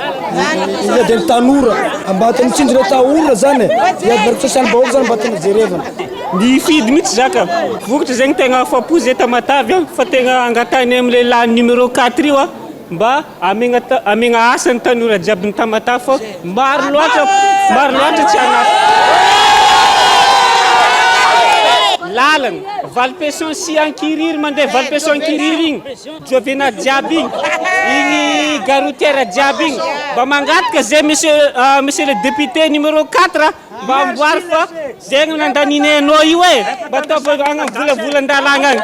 ia dia ny tanora mba tena mitsinjo le taolona zany ia baraka sosialy bahoaka zany mba tena jerevana ny fidy mihitsy zaka vokatra zegny tegna afapo zay Tamatave fa tegna angatany amin'le lany numéro 4 io mba amegna asa ny tanora jiaby ny Tamatave fa maro loatra tsy anasa lalana valpeson sy ankiriry mandeha valpeson ankiriry igny jovena jiaby igny garoutière jiaby igny mba mangataka zay monsieur le député numéro 4 mba amboary fa zegny nandaninenao io mba ataova agna volavolan-dalagna agny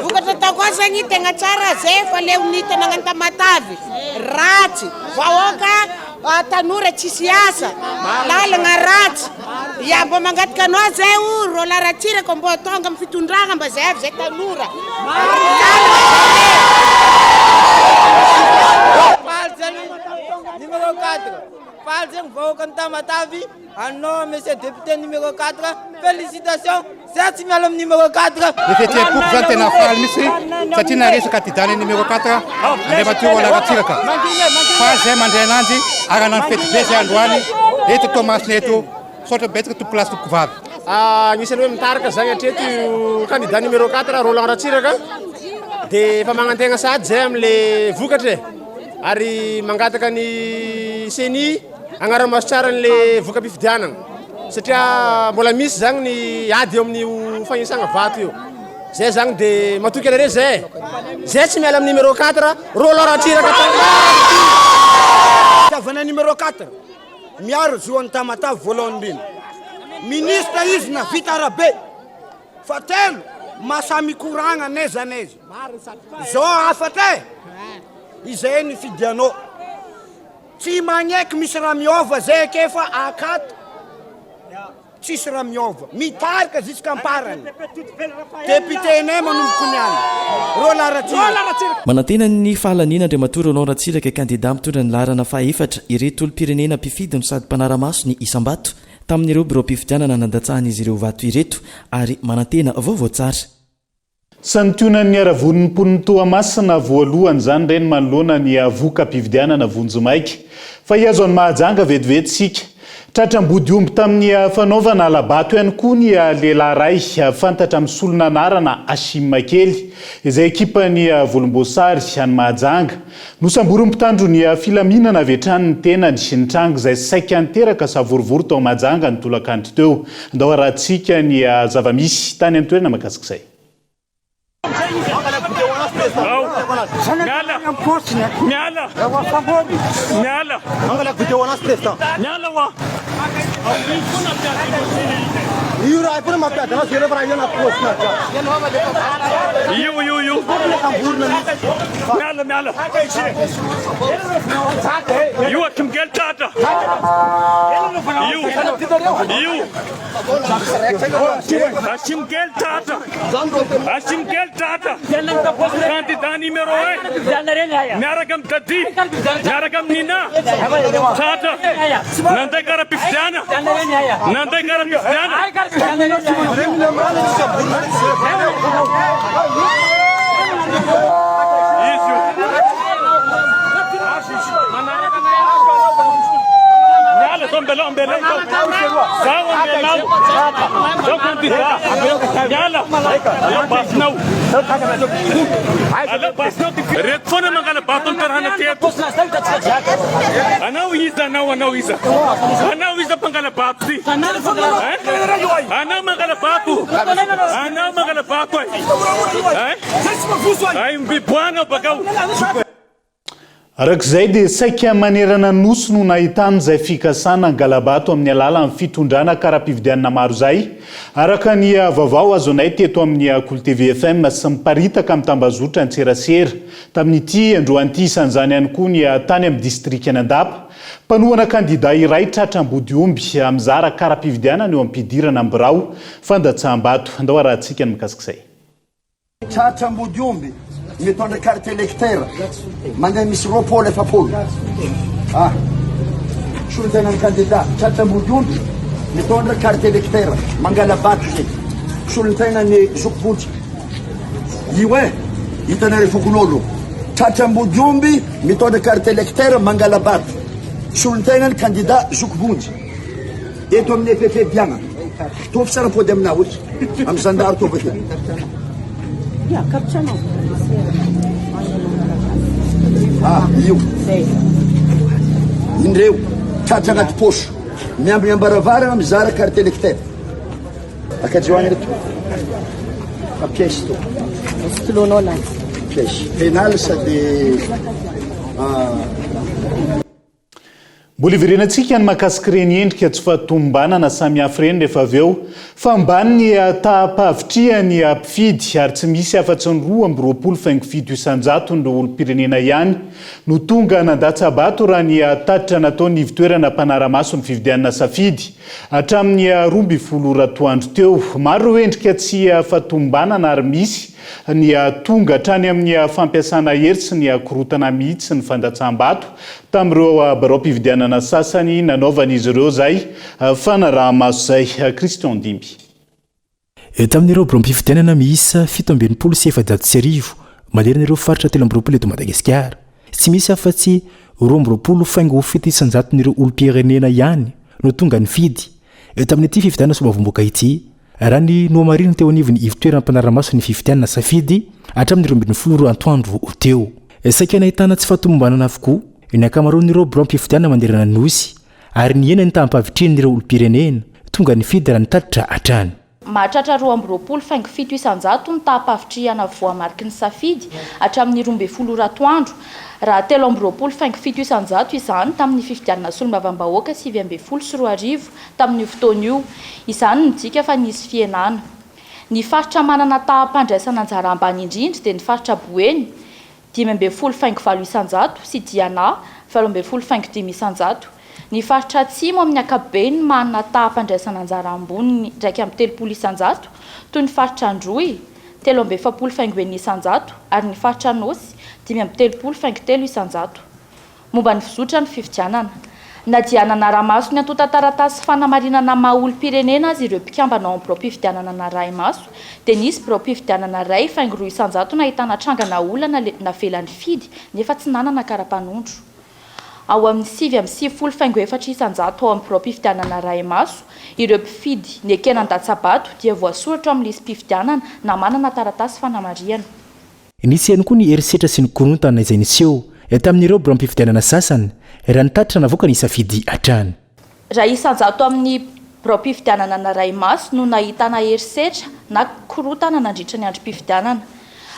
vokatra tao koa zegny tegna tsara zay fa le unitanagna Tamatave ratsy vahoaka tanora tsisy asa lalagna ratsy ia mba mangataka anao zay ro laratsiraka mba tonga amin'ny fitondragna mba zay avy zay tanora numéro 4 faly zegny vahoaka ny Tamatave anao monsieur député numéro 4 félicitations zay tsy miala amin'ny numéro 4 fetiepoko zany tena faly misy satria naresaka ty dany numéro 4 andefa tio laratsiraka faly zay mandray ananjy ary anany fety be zay androany eto Tomasy eto sotra betsaka to place toko vavy anisany hoe mitarika zagny hatreto candidat numéro 4 Roland Ratsiraka dia efa magnantegna sady zay amin'le vokatra ary mangataka ny CENI agnaramaso tsara n'le voka-pifidianana satria mbola misy zagny ny ady eo amin'ny fagnisagna vato io zay zagny dia matoky anare zay tsy miala amin'ny numéro 4 Roland Ratsiraka Tavana numéro 4 miaro zoan'ny Tamatave voalohany indrindra ministre izy na vita arabe fa telo masamy koragna neza zao afatra izay ny fidianao tsy magneky misy raha miova zay akefa akato tsisy raha miova mitarika jusqu'à parany député-nay manomboko niany Roland Ratsiraka manantena ny fahalanina Andriamatora Roland Ratsiraka candidat mitondra ny laharana fahaefatra ireto olom-pirenena mpifidy no sady mpanara-maso ny Isambato tamin'ireo biro mpifidianana nandatsahana izy ireo vato ireto ary manantena vaovao tsara santionan'ny aravon'ny mponiny Toamasina voalohany zany reny manoloana ny avoka-mpifidianana Vonjomaiky fa iazo any mahajanga vetivetsika tratrambody omby tamin'ny fanaovana alabato ihany koa ny lehilahy ray fantatra amin'ny solona anarana Hashim Makely izay ekipany volomboasary any mahajanga nosambory mpitandro ny filaminana avy hatrany ny tenany sy ny trango izay saika niteraka savorivory tao mahajanga ny tolakandro teo andao arahantsika ny zavamisy tany amin'ny toerana mahakasika izay Miala. Angala video wana stressa. Miala wa. Yura ipuna mapya na sira para yana post na. Yu. Miala. Yu kim gel tata. Yu. Hashim gel tata. Candidat numéro 1. Naragam Tati. Naragam Nina. Tata. Nanda gara pifidiana. Rekfona mangala baton terhana teto. Anau iza pangala batu. Anau mangala batu. Ai mbibuana bagau. arak'izay dia saika manerana nosy no nahitany izay fikasana angalabato amin'ny alala amin'ny fitondrana karaha-pividianana maro izay araka ny vaovao azonay teto amin'ny Akolo TV FM sy miparitaka amin'ny tambazotra antserasera tamin'ity androan'ity isan'izany ihany koa ny tany amin'ny distrika Andapa mpanohana kandida iray tratra ambody omby amizara karaha-pividianana eo ampidirana amin'ny birao fandatsaham-bato andao arahantsika ny mikasik'izay tratra ambody omby mitondra carte électeur mandeha misy roapolo efapolo solontenany candidat tratra ambody omby mitondra carte électeur mangala bato zay solontenany zokobotsy io hitanare fokon'olo tratra ambody omby mitondra carte électeur mangala bato solontenany candidat zokobonjy eto amin'ny EPP biana tovy sarapody amina ohatsy amin'ny zandaro tovy ake io indreo tratra agnaty poso miambaravara mizara carte électeur akajoany reto pièce to pièce pénal sady mbola iverenantsika ny mahakasika ireny endrika tsy fahatombanana samy hafa ireny rehefa avy eo fambany ny tapavitriany mpifidy ary tsy misy afa-tsy ny 220 isanjato ny olom-pirenena ihany no tonga nandatsabato raha ny tatitra nataony ivitoerana mpanaramaso ny fividianana safidy hatramin'ny 12 ratoandro teo maro ireo endrika tsy fahatombanana ary misy ny tonga hatrany amin'ny fampiasana hery sy ny korotana mihitsy ny fandatsaham-bato tamin'ireo barao-pividianana sasany nanaovan'izy ireo zay fanarahamaso zay Christian Dimby. Tamin'ireo barao-pividianana miisa 17 sy 700 maneran'ireo faritra 13 eto Madagasikara tsy misy afa-tsy 27,700 olom-pirenena ihany no tonga ny fidy tamin'ity fividianana somavomboaka ity raha ny noamarina teo anivony ivitoerana mpanaramaso ny fividianana safidy hatramin'ny 12 atoandro teo saika nahitana tsy fahatombanana avokoa ny akamaroan'ireo barao-pividianana manderana nosy ary ny ena ny tampavitrian'ireo olom-pirenena tonga ny fidy raha ny tatitra hatrany mahatratra 27,700 ny tapavitriana voamariky ny safidy hatramin'ny 12 ratoandro raha 13,700 izany tamin'ny fividianana solombavambahoaka 7 tamin'ny fotoana io izany midika fa nisy fienana ny faritra manana taham-pandraisana anjara ambany indrindra dia ny faritra Boeny 15,700 sy Diana 12,500 ny faritra atsimo amin'ny ankapobeny manana taham-pandraisana anjara ambony 3,700 toy ny faritra Androy 13,500 ary ny faritra Nosy 13,500 momba ny fizotra ny fividianana na dia nanaramaso ny antota taratasy fanamarinana maha olom-pirenena azy ireo mpikambana ao amin'ny barao-pividianana narahamaso dia nisy barao-pividianana ray faingo 200 nahitana trangana olana navelan'ny fidy nefa tsy nanana karapanondro ao amin'ny 7,400 ao amin'ny barao-pividianana rahamaso ireo mpifidy ny ekenan-datsabato dia voasoratra amin'ny lisy mpividianana na manana taratasy fanamariana nisy ihany koa ny herisetra sy ny korontana izay niseho tamin'ireo barao-pividianana sasany raha ny tatitra navoaka ny safidy hatrany raha isanjato amin'ny barao-pividianana na rahamaso no nahitana herisetra na korontana nandritra ny androm-pividianana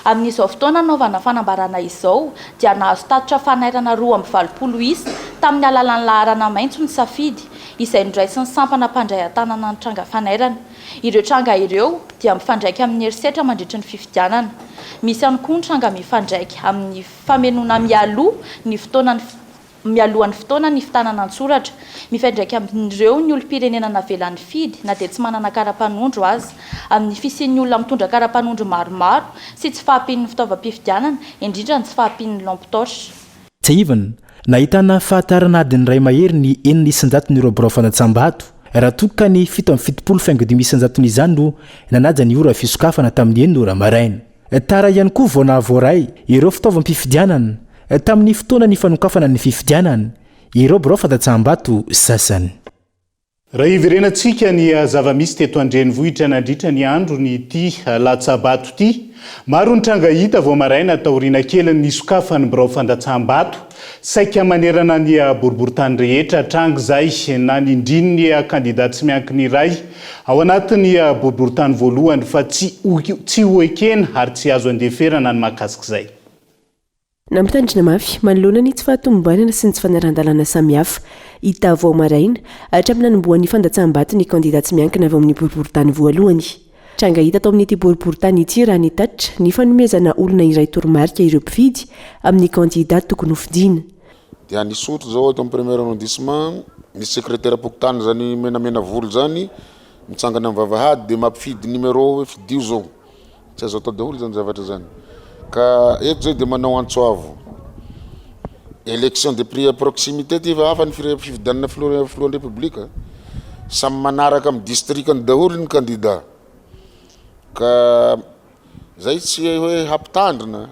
amin'izao fotoana naovana fanambarana izao dia nahazo tatitra fanairana 2,20 isa tamin'ny alalan'ny laharana maitso ny safidy izay nondraisin'ny sampana mpandray an-tanana ny tranga fanairana ireo tranga ireo dia mifandraika amin'ny herisetra mandritra ny fividianana misy ihany koa ny tranga mifandraika amin'ny famenoana mialohan'ny fotoana ny fitanana an-tsoratra mifandraika amin'ireo ny olom-pirenena navelan'ny fidy na dia tsy manana karapanondro azy amin'ny fisian'ny olona mitondra karapanondro maromaro sy tsy fahampian'ny fitaovam-pividianana indrindra ny tsy fahampian'ny lampe torche tsahivana nahitana fahatarana adiny ray mahery ny 900 ny barao fandatsaham-bato raha toka ny 7,700 izany no nanaja ny ora fisokafana tamin'ny 9 ora maraina tara ihany koa voanavoray ireo fitaovam-pifidianana tamin'ny fotoana ny fanokafana ny fifidianana ireo barao fandatsaham-bato sasany raha iverenantsika ny zava-misy teto andrenivohitra nandritra ny andro ny ity latsabato ity maro ny tranga hita vao maraina taoriana kely ny sokafany birao fandatsaham-bato saika manerana ny boriboritany rehetra tranga zay na ny indrinny kandida tsy miankiny iray ao anatin'ny boriboritany voalohany fa tsy ho ekena ary tsy azo andeferana ny mahakasika izay Namitandrina mafy manoloana ny tsy fahatomboanana sy ny tsy fanarandalana samihafa hita vao maraina hatramin'ny nanomboan'ny fandatsaham-bato ny kandida tsy miankina avy amin'ny boriboritany voalohany. Tranga hita tao amin'ity boriboritany ity raha ny tatitra ny fanomezana olona iray toromarika ireo mpifidy amin'ny kandida tokony hofidiana. Dia nisotro zao eto amin'ny premier arrondissement ny secrétaire pokotany zany menamena volo zany mitsangana amin'ny vavahady dia mampifidy numéro fidio zao tsy azo atao daholo zany zavatra zany. Ka eto zay dia manao antsoavo élection de prix à proximité ty hafa ny fifidianana filohan'ny république samy manaraka amin'ny districtny daholo ny candidat ka zay tsy hoe hampitandrina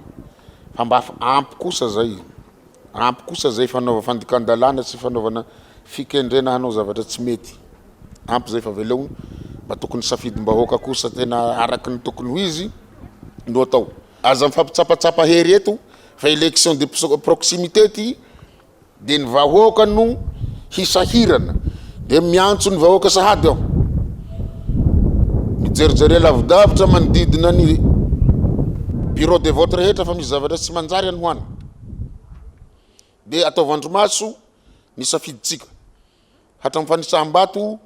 fa mba ampy kosa zay fanaova fandikandalana sy fanaovana fikendrena hanao zavatra tsy mety ampy zay fa velao mba tokony safidim-bahoaka kosa tena araky ny tokony ho izy no atao aza mifampitsapatsapa hery eto fa élection de proximité ty de ny vahoaka no hisahirana de miantso ny vahoaka sahady ao mijerijere lavidavitra manodidina ny bureau de vote rehetra fa misy zavatra tsy manjary anohany de atao vandromaso ny safiditsika hatrany fanisam-bato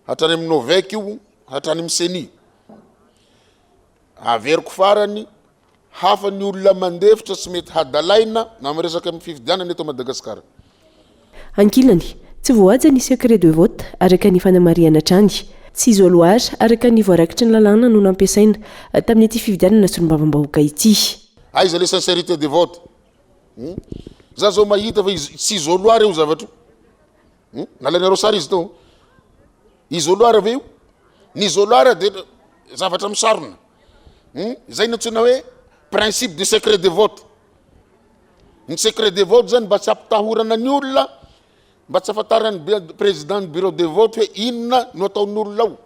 hatrany amin'ny novek io hatrany amin'ny seni averiko farany hafa ny olona mandefitra sy mety hadalaina na miresaka amin'ny fifidianana eto Madagasikara. Ankilany tsy voaja ny secret de vote araka ny fanamariana trany tsy izo loara araka ny voarakitry ny lalàna no nampiasaina tamin'ny ity fifidianana solombavam-bahoaka ity. Aiza le sincérité de vote za zao mahita fa tsy izo loara io zavatra nalanareo sara izy tao izo loara ve io ny izo loara de zavatra misarona zay natsona hoe principe du secret de vote. Ny secret de vote zany mba tsy ampitahorana ny olona mba tsy afantarany président du bureau de vote hoe inona no ataon'olona ao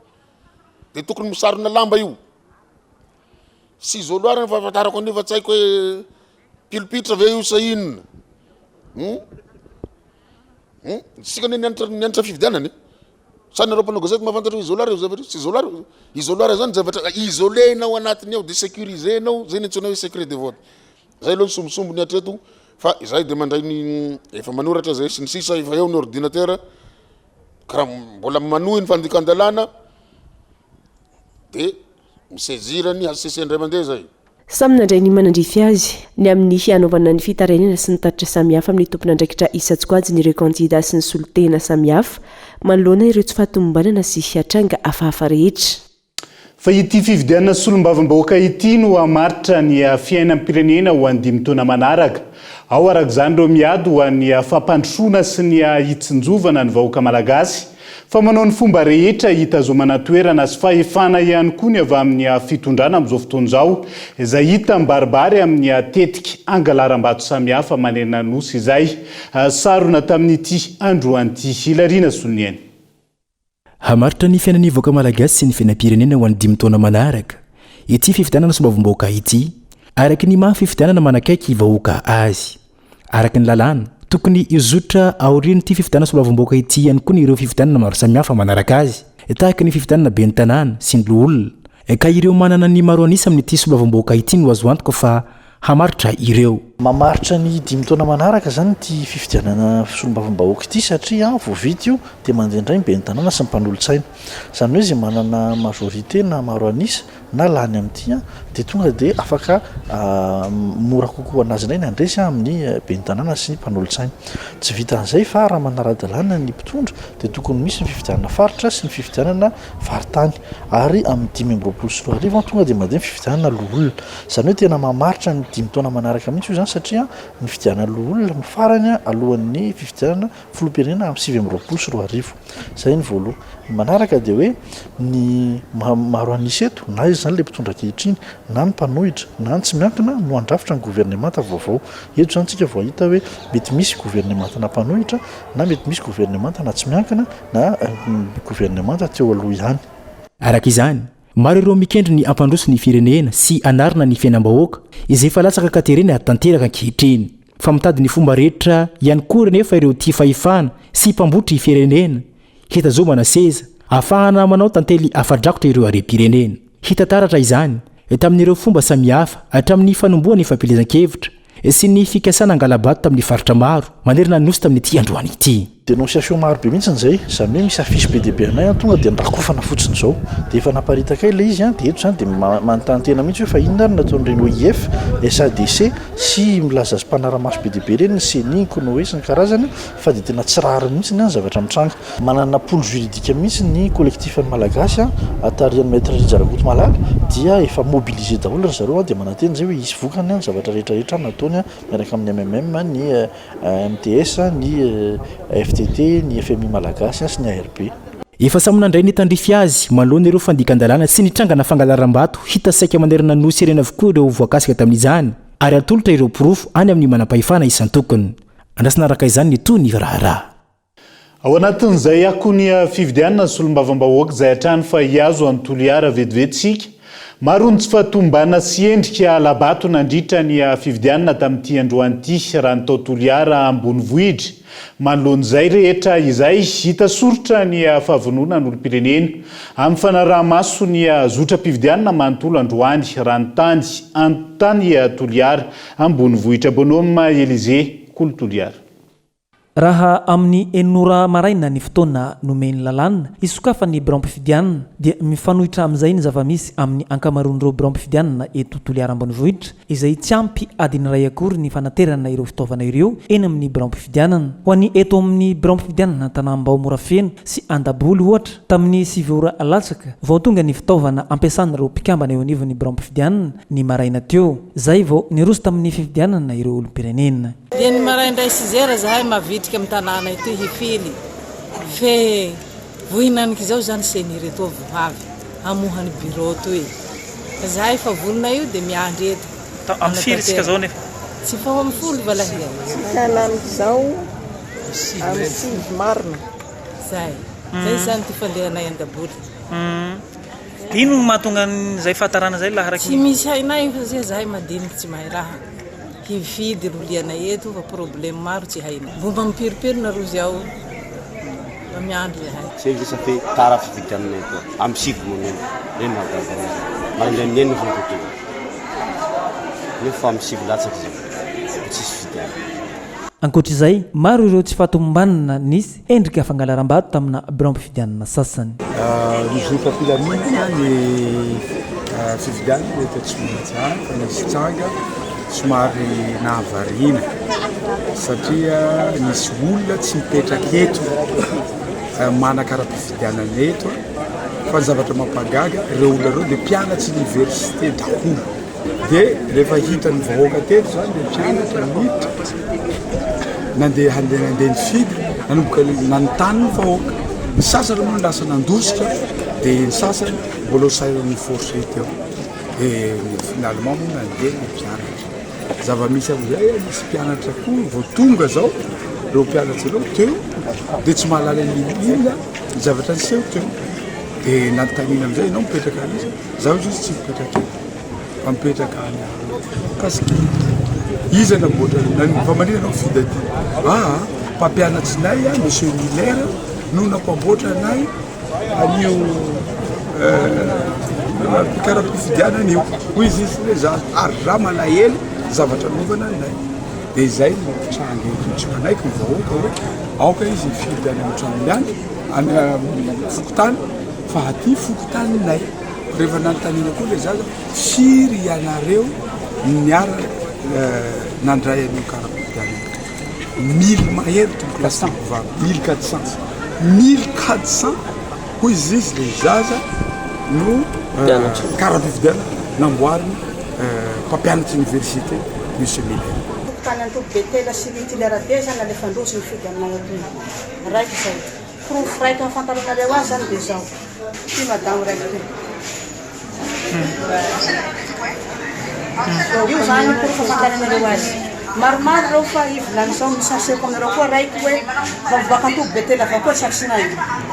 de tokony misarona lamba io sy izo loara ny fahafantarako an'io fa tsy haiko hoe pilipitra ve io sa inona sika ny nianatra fifidianany sa nareo mpanao gazety mahafantatra hoe izolara io zavatra tsy izolara izolara zany zavatra isolenao anatiny ao de sécurisenao zay ny antsona hoe secret de vote zay aloha nysombosombo ny atreto fa zay de mandray ny efa manoratra zay sy ny sisa efa eo ny ordinateur karaha mbola manohy ny fandikandalana de misezirany ACC ndray mandeha zay. Samy nandray ny manandrify azy ny amin'ny hanaovana ny fitarenana sy ny tatitra samihafa amin'ny tompon'andraikitra Isatskoajy ny ireo kandida sy ny solotena samihafa manoloana ireo tsy fahatombanana sy hiatranga hafahafa rehetra. Fa ity fifidianana solombavam-bahoaka ity no hamaritra ny fiainam-pirenena ho andimy taona manaraka. Ao arak'izany ireo miady ho an'ny fampandrosoana sy ny hitsinjovana ny vahoaka malagasy. Fa manao ny fomba rehetra hitazomana toerana sy fahefana ihany koa ny avy amin'ny fitondrana amin'izao fotoana izao izay hita mibaribary amin'ny tetika angalaram-bato samihafa manena nosy izay sarona tamin'ity androan'ity Hilariana Soloniany. Hamaritra ny fiainan'ny vahoaka malagasy sy ny fiainam-pirenena ho an'ny 5 taona manaraka ity fifidianana solombavam-bahoaka ity araky ny maha fifidianana manakaiky vahoaka azy araky ny lalàna tokony izotra aoriany ity fifidianana solombavam-bahoaka ity ihany koa ny ireo fifidianana maro samihafa manaraka azy tahaka ny fifidianana be ny tanàna sy ny loholona ka ireo manana ny maro anisa amin'ity solombavam-bahoaka ity no azo antoka fa hamaritra ireo mamaritra ny 5 taona manaraka zany ty fifidianana solombavam-bahoaka ity satria voavidy io dia mandeha indray be ny tanàna sy ny mpanolontsaina zany hoe zay manana majorité na maro anisa na lany amin'ity dia tonga dia afaka mora kokoa anazy indray ny andresy amin'ny be ny tanàna sy ny mpanolontsaina tsy vitan'izay fa raha manara-dalàna ny mpitondra dia tokony misy ny fifidianana faritra sy ny fifidianana faritany ary amin'ny 5 tonga dia mandeha ny fifidianana loholona zany hoe tena mamaritra ny 5 taona manaraka mihitsy io zany satria ny fifidianana loholona mifarany alohan'ny fifidianana filoham-pirenena amin'ny 2024 zay ny voaloha manaraka dia hoe ny maro anisy eto na izy zany le mpitondra kehitriny na ny mpanohitra na ny tsy miankina no andrafitra ny gouvernemanta vaovao eto zany tsika voahita hoe mety misy gouvernemanta na mpanohitra na mety misy gouvernemanta na tsy miankina na gouvernemanta teo aloha ihany. Araka izany maro ireo mikendry ny ampandroso ny firenena sy anarina ny fiainam-bahoaka izay efa latsaka katerena tanteraka ankehitriny fa mitady ny fomba rehetra ihany koa nefa ireo tia fahefana sy mpambotry firenena hitazomana seza afahana manao tantely afadrakotra ireo harem-pirenena hita taratra izany tamin'ireo fomba samihafa hatramin'ny fanomboana ny fampilezan-kevitra sy ny fikasana angalabato tamin'ny faritra maro manerina nosy tamin'nyity androany ity dénonciation marobe mihitsiny zay zany hoe misy afisy be deaibe anay tonga dia ndrakofana fotsiny zao dia efa naparitaka ilay izy dia eto zany dia manontany tena mihitsy hoe fa inona ary nataon'ireny OIF SADC sy milaza azy mpanaramaso be deaibe reny ny CENI CONOE sy ny karazany fa dia tena tsy rariny mihitsy ny zavatra mitranga manana pôle juridika mihitsy ny collectif ny malagasy atarian'ny maître Rijarakoto Malala dia efa mobilisé daholo ry zareo dia mananteny zay hoe isy vokany ny zavatra rehetrarehetra nataony miaraka amin'ny MMM ny MTS ny FTT ny FMI malagasy sy ny ARP efa saminandray ny tandrify azy manoloana ireo fandikan-dalàna sy nitrangana fangalaram-bato hita saika manerana nosy ireny avokoa ireo voakasika tamin'izany ary atolotra ireo pirofo any amin'ny manam-pahefana isan-tokony andrasinaraka izany ny toy ny raharaha ao anatin'izay akony fividianana sy olombavambahoaka izay hatrany fa hiazo any Toliara vetivetsika maro ny tsy fahatombana sy endrika alabato nandritra ny fividianana tamin'ity androan'ity raha ny tao Toliara ambony vohidry manoloan'izay rehetra izay hita soritra ny fahavonona ny olom-pirenena amin'ny fanaraha-maso ny zotra-pividianana manontolo androany raha ny tany anontany Toliara ambony vohitra Bonhomme Élisée kolo Toliara raha amin'ny enora maraina ny fotoana nomeny lalàna isokafa ny biram-pifidianana dia mifanohitra amin'izay ny zava-misy amin'ny ankamaroan'ireo biram-pifidianana eto Toliara ambanivohitra izay tsy ampy adiny ray akory ny fanaterana ireo fitaovana ireo eny amin'ny biram-pifidianana ho an'ny eto amin'ny biram-pifidianana Tanambao Morafena sy Andaboly ohatra tamin'ny 7 ora latsaka vao tonga ny fitaovana ampiasan'ireo mpikambana eo anivon'ny biram-pifidianana ny maraina teo zay vao niroso tamin'ny fifidianana ireo olom-pirenena dia ny maraindray 6 heures zahay mavitrika amin'ny tanàna ito hifily fe vohinaniky zao zany seny reto vavy amohany bureau toy zahay fa volona io dia miandry eto amin'ny firy zao nefa tsy fa amin'ny folo valahia tanàniky zao amin'ny 6 marina zay zany ty fandehanay Andaboly ino mahatonga zay fahatarana zay laha tsy misy hainay fa zay zahay madiniky tsy mahay raha hividy rolianay eto fa problème maro tsy hainay mbomba mipiripirina rozy ao miandro zahay c'est ça fait tara fividianana eto amin'ny 7 monene reny mahagatana maraindray minenina fa mitoto nefa amin'ny 7 latsaky zay tsisy fidiana ankoatr'izay maro ireo tsy fahatombanana nisy endrika fangalaram-bato tamina biram-pifidianana sasany ny zotra-pilaminana ny fividianana eto tsy mahatsara fa nisy tsanga somary nahavariana satria nisy olona tsy mipetraka eto manakara-pifidianana eto fa ny zavatra mampagaga ireo olona ireo dia mpianatsy université daholo dia rehefa hitany vahoaka teto zany dia mpianatra miditra nandeha ny fidy nanomboka nanontany ny vahoaka ny sasany moa lasa nandositra dia ny sasany mbola sairany force teo dia finalement moa nandeha ny mpianatra zava-misy am'izay misy mpianatra koa vao tonga zao ireo mpianatra ireo teo dia tsy mahalala nilina ny zavatra niseho teo dia nantanina am'izay ianao mipetraka an'izy zaho izy tsy mipetraka fa mipetraka any kasika izy namboatra fa manina anao fidy aty mpampianatsinay monsieur Miller no nampamboatra anay anio karaha-pifidianana io hoy izy izy le za ary raha malahelo zavatra novana anay dia izay tranga tsy manaiky ny vahoaka hoe aoka izy fidy any amin'ny trano any fokotany fa aty fokotaninay rehefa nanontaniana koa le zaza firy ianareo niara nandray an'io karaha-pifidianana 1000 mahery tompoklasy 1400 1400 hoy izy izy le zaza no karaha-pifidianana namboariny mpampianatra université monsieur Miller tany antoko betela sy ritiliarade zany alefandroso ny fidy aminay atoy raiky zay prof raiky afantaranareo azy zany dia zao ty madamo raiky ty io zany prof afantaranareo azy maromaro reo fa ivolany zao misaseko aminareo koa raiky hoe vavoaka antoko betela avao koa tsy asinay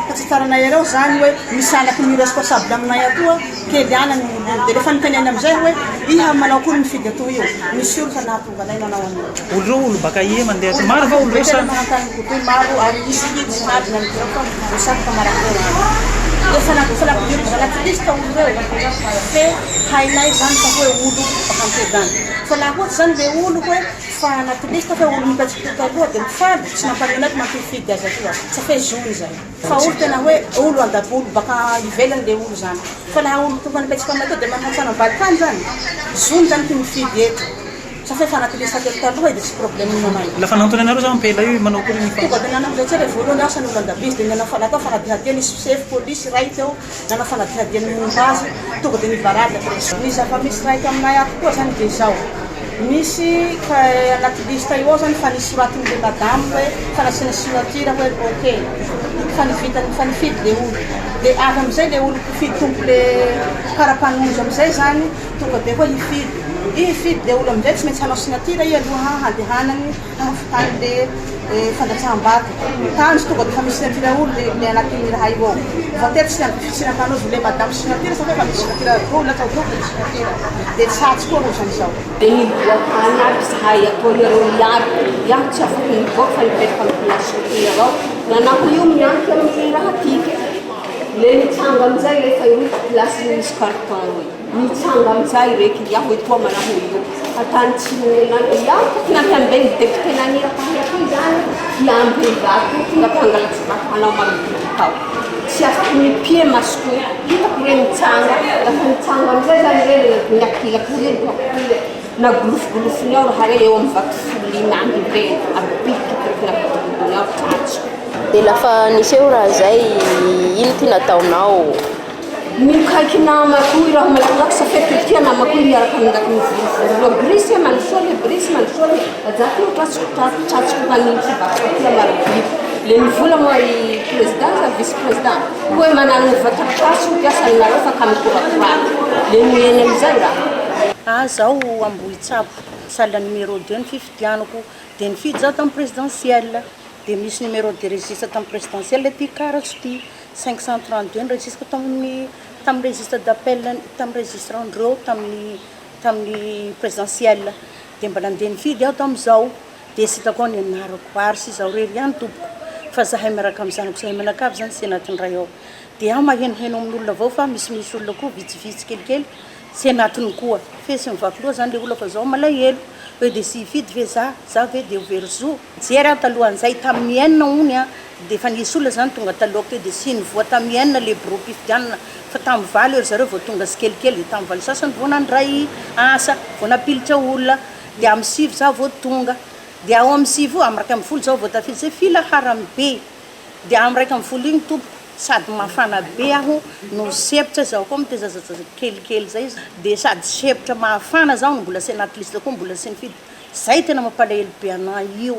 fa tsy taranay areo zany hoe misanaky ny responsable aminay atoa kely anany dia rehefa niteneny amizay hoe iha manao kory mifidy ato io misy olo fa nahatonga anay nanao anio olo reo olo baka ie mandeha maro va olo reo manantany kotoy maro ary isikidy sy nady naniteo fa misaky fa maraky salatilista olo reo fe hainay zany fa hoe olo bakampiadany fa laha ohatsy zany le olo hoe fa anatilista fe olo mipetraka aloha dia mifaly tsy mamparenaty mampifidy azy atoa sa fe zony zay fa olo tena hoe olo andabolo baka ivelany le olo zany fa laha olo tonga nipetraka amatoa dia mahatsana mbalikany zany zony zany ty mifidy eto sa fe fanatilista taloha dia tsy problème nanay lafa nantony anareo zany mpela io manao kory ny tonga dia nanao zay voalohany asany olo andabisy dia natao fanadihadiany isy chef police raiky ao nanao fanadihadiany momba azy tonga dia nivarady ny zava-misy raiky aminay ato koa zany dia zao misy anaty lista io ao zany fa nisoratin'le madame hoe fanasiana signature hoe ok fa nifidy le olo dia avy amizay le olo mpifidy tompo le karapanonjo amizay zany tonga dia hoe ifidy le olo amizay tsy maintsy hanao signature i aloha handehanany hanafotany le fandratsaham-bato tanjo tonga dia fa misy signature olo le anatin'ny raha io ao voatery tsy nampanozo le madame signature sa fa misy signature olo natao doko le signature dia tsatsy koa ro zany zao dia mivoakany aby zahay ataonareo iaby iaho tsy afaka mivoaka fa mipetraka amin'ny plasy avao nanako io mianky amin'ny raha tiky le mitsanga amizay rehefa io plasy misy carton hoe mitsanga amizay reky iaho etoa manaho io atany tsy nenany iaho tinampiambeny deputé naniraka heky zany iambeny-bato tinampiangalatsy vato hanao mamitao tsy afaka mipie masoko hitako re mitsanga lafa mitsanga amizay zany re miakilaka re na golofogolofony ao raha re eo amin'ny vato folimy amby re abikitrikinakodony ao tratsiko dia lafa niseho raha zay ino ty nataonao mikaiky namako i raha malakilaky sa fe tetia namako i miaraka amindaky mivolofolo brisy manisoly brisy manisoly ajaky io tratsiko manintsy vakotia marobiby le mivola moa i président sa vice président hoe manano vatratraso piasanareo fa ka mikorakoraky le mieny amizay raha zao Ambohitsabo salle numéro 2 ny fifidianako dia nifidy zao tamin'ny présidentielle dia misy numéro de registre tamin'ny présidentielle ty karatsy ty 532 ny registre tamin'ny registre d'appel tamin'ny registre andreo tamin'ny présidentielle dia mba nandeha nifidy aho tamizao dia sitako ny anarako ary sy zao rery ihany tompoko fa zahay miaraka amin'ny zanako zahay manakavy zany sy anatin'ny ray ao dia aho maheniheno amin'olona avao fa misy olona koa vitsivitsy kelikely sy anatiny koa fe sy mivaky loha zany le olona fa zao malahelo hoe dia sy hifidy ve za ve dia overzo jery aho talohan'izay tamin'ny enina ony a dia fa nisy olona zany tonga talohako teo dia sy nivoa tamin'ny enina le bureau mpifidianana fa tamin'ny valy eo zareo vao tonga sy kelikely dia tamin'ny valy sasany vao nandray asa vao napilitra olona dia amin'ny sivy za vao tonga dia ao amin'ny sivy io amin'ny raika amin'ny folo zao vao tafidy zay filaharany be dia amin'ny raika amin'ny folo igny tompo sady mafana be aho no sepitra zaho koa mitezazaza kelikely zay dia sady sepitra mafana zaho no mbola sy anaty lista koa mbola sy nifidy zay tena mampalahelo be anahy io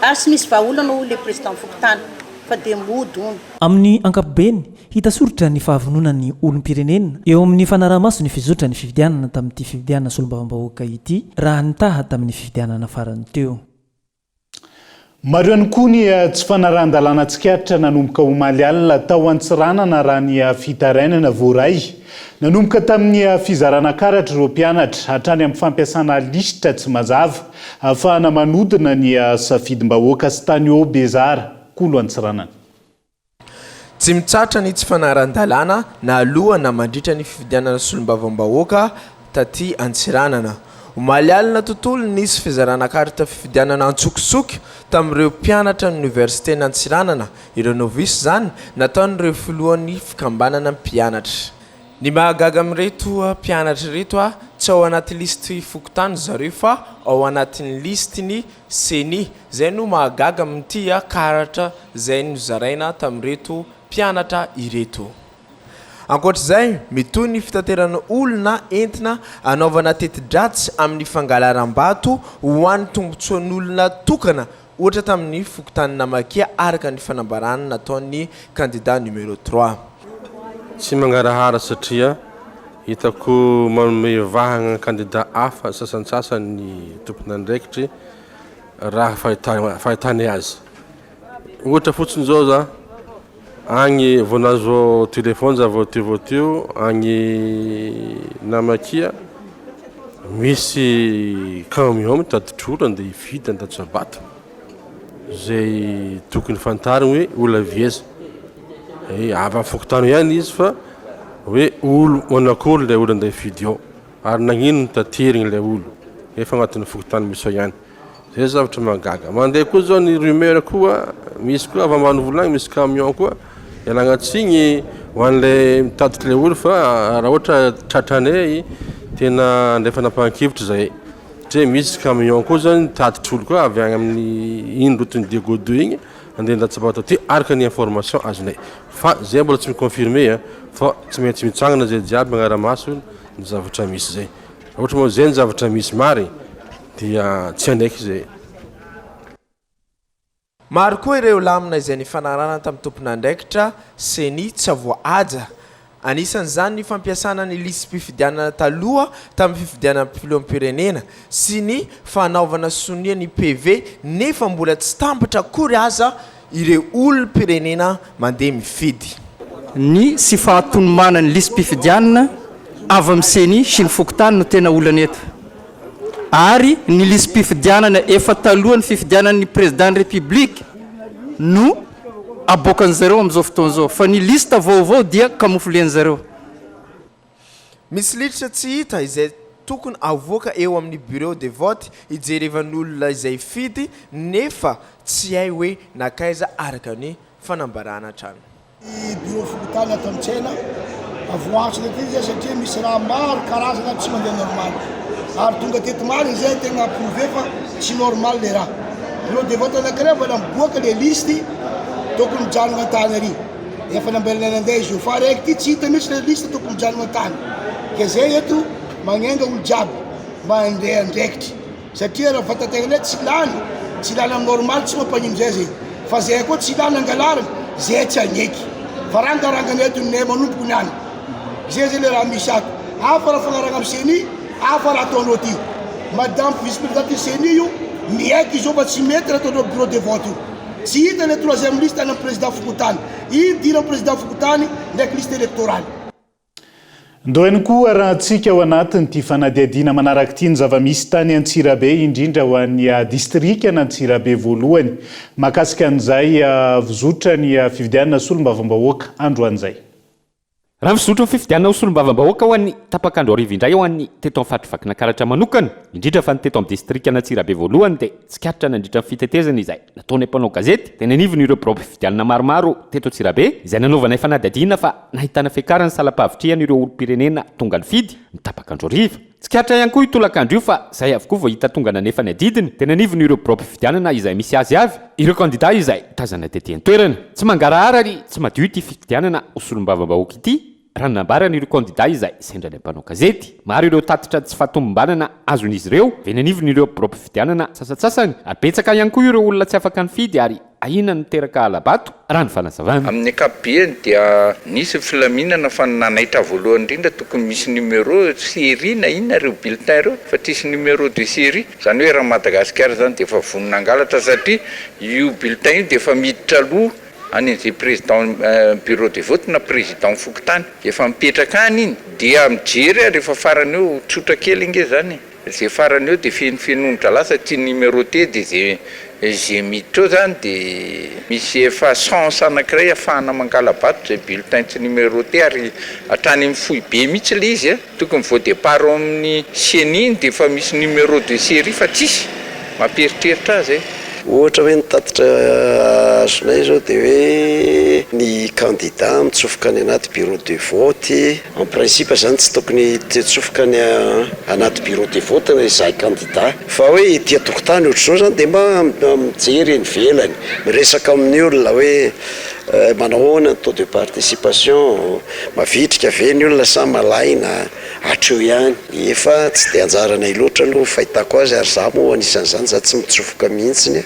ary sy misy vahaolana ho le président fokotany fa dia mody ono amin'ny ankapobeny hita soritra ny fahavonona ny olom-pirenena eo amin'ny fanarahamaso ny fizotra ny fifidianana tamin'ity fifidianana solombavam-bahoaka ity raha nitaha tamin'ny fifidianana farany teo maro ihany koa ny tsy fanarahan-dalàna tsikaritra nanomboka omaly alina tao an-tsiranana raha ny fitarainana voaray nanomboka tamin'ny fizarana karatra ireo mpianatra hatrany amin'ny fampiasana lisitra tsy mazava ahafahana manodina ny safidim-bahoaka sy tany eo bezara kolo an-tsiranana tsy mitsatra ny tsy fanarahan-dalàna na aloha na mandritra ny fifidianana solombavam-bahoaka taty an-tsiranana omaly alina tontolo nisy fizarana karatra fifidianana antsokisoky tamin'ireo mpianatra ny université n'Antsiranana ireo novice zany nataon'ireo filohan'ny fikambanana mpianatra ny mahagaga amin'reto mpianatra reto tsy ao anaty listy fokotany zareo fa ao anatin'ny listiny seni zay no mahagaga amin'ity karatra zay nozaraina tamin'reto mpianatra ireto ankoatr'izay mitoy ny fitaterana olona entina anaovana teti-dratsy amin'ny fangalaram-bato ho an'ny tombotsoan'olona tokana ohatra tamin'ny fokotany Namakia araka ny fanambarana nataon'ny candidat numéro 3 tsy mangarahara satria hitako manome vahagna candidat hafa sasantsasany tompona andraikitry raha fahitany azy ohatra fotsiny zao za agny vonazo telefony za voateo agny Namakia misy camion mitaditr'olo andeha hifidy Antantsabata zay tokony fantariny hoe ola vieza avy amin'ny fokotany ihany izy fa hoe olo manakory lay olo andeha hifidy ao ary nagnino ny taterigny lay olo efa agnatin'ny fokotany misy ao ihany zay zavatra magaga mandeha koa zao ny rumeur koa misy koa avy ambany volagny misy camion koa ialagnatsiny ho an'lay mitatitra lay olo fa raha ohatra tratranay tena andefa nampankivitra zay satria misy camion koa zany tatitra olo koa avy agny amin'ny iny rotiny Diego2 igny andeha ndatsapata ty araka ny information azonay fa zay mbola tsy miconfirmer fa tsy maintsy mitsangana zay jiaby agnaramaso ny zavatra misy zay ohatra moa zay ny zavatra misy mary dia tsy andraiky zay. Maro koa ireo lamina izay nifanarana tamin'ny tompon'andraikitra seny tsy avoahaja. Anisan'izany ny fampiasana ny lisy mpifidianana taloha tamin'ny fifidianana filoham-pirenena sy ny fanaovana sonia ny PV nefa mbola tsy tambatra akory aza ireo olom-pirenena mandeha mifidy. Ny sy fahatonomana ny lisy mpifidianana avy amin'ny seny sy ny fokotany no tena olana eto. Ary ny lisy mpifidianana efa talohan'ny fifidianan'ny président république no aboakan'zareo amin'izao fotoan'izao fa ny lista vaovao dia camouflen'zareo. Misy litatra tsy hita izay tokony avoaka eo amin'ny bureau de vote ijerevan'olona izay fidy nefa tsy hay hoe nakaiza araka ny fanambarana trano. Bureau fokotany ato amintsena avoantsina ty zay satria misy raha maro karazana tsy mandeha normal ary tonga teto mariny zay tegna approuvé fa tsy normal le raha. Bureau de vote anankiray mbola miboaka le listy tokony mijanona tany ary efa nambelana andeha izy io fa raiky ty tsy hita misy le liste tokony mijanona tany ke zay eto magnenga olo jiaby mandeha andraikitry satria raha vatategna tsy lany amin'ny normal tsy mampanino zay zay fa zay koa tsy lany angalarana zay tsy agneky fa rangarangana eto nay manompoko niany zay le raha misy ato hafa raha fagnaragna amin'ny seni hafa raha ataonao ty madame vice-présidente seni io miaiky izy io fa tsy mety raha ataonao bureau de vote io tsy hita le troisième liste ana président fokotany ino dira président fokotany ndraiky liste électorale. Ndo ihany koa rahantsika ao anatiny ty fanadiadiana manaraka ity ny zava-misy tany Antsirabe indrindra ho an'ny distrika n'Antsirabe voalohany mahakasika an'izay vizotra ny fifidianana solombavam-bahoaka andro an'izay. Raha mizotra fifidianana solombavam-bahoaka ho an'ny tapakandro arivo indray ho an'ny teto amin'ny fatrivakina karatra manokana indrindra fa ny teto amin'ny distrika n'Antsirabe voalohany dia tsy karatra nandritra ny fitetezana izay nataonay mpanao gazety dia nanivon'ireo mpiroa mpifidianana maromaro teto Antsirabe izay nanaovana fanadihadiana fa nahitana fiakarana salam-pahavitrihan'ireo olom-pirenena tonga nifidy ny tapakandro arivo. Tsy karatra ihany koa itolakandro io fa zay avokoa vao hita tonga nanefa ny adidiny dia nanivon'ireo mpiroa mpifidianana izay misy azy avy ireo kandida izay tazana tetỳ an-toerana tsy mangarahara ary tsy madio ity fifidianana ho solombavam-bahoaka ity raha nambarana ireo kandida izay sendrany mpanao gazety maro ireo tatitra tsy fahatomombanana azon'izy ireo ve nanivon'ireo mpiroa mpifidianana sasatsasany ary betsaka ihany koa ireo olona tsy afaka nifidy ary ahina niteraka alabato raha ny fanazavana. Amin'ny ankapobeny dia nisy filaminana fa nanaitra voalohany indrindra tokony misy numéro série na inona ireo bulletin ireo fa tsisy numéro de série zany hoe raha Madagasikara zany dia efa vonona angalatra satria io bulletin io dia efa miditra aloha any zay président bureau de vote na président fokotany efa mipetraka any iny dia mijery rehefa farany eo tsotra kely inge zany zay farany eo dia fenondrala lasa tsy numéro T dia zay miditra eo zany dia misy efa sens anankiray ahafahana mangalabato zay bulletin tsy numéro T ary hatrany amin'ny fohy be mihitsy le izy tokony vao départ amin'ny seni iny dia efa misy numéro de série fa tsisy mamperitreritra azy ohatra hoe nitatitra azonay zao dia hoe ny candidat mitsofoka any anaty bureau de vote en principe zany tsy tokony tetsofoka ny anaty bureau de vote na izay candidat fa hoe tia tokotany ohatr'izao zany dia mba mijery ny velany miresaka amin'ny olona hoe manao ahoana ny taux de participation mavitrika ve ny olona sa malaina hatreo ihany efa tsy dia anjaranay loatra aloha fahitako azy ary za moa anisan'izany za tsy mitsofoka mihitsiny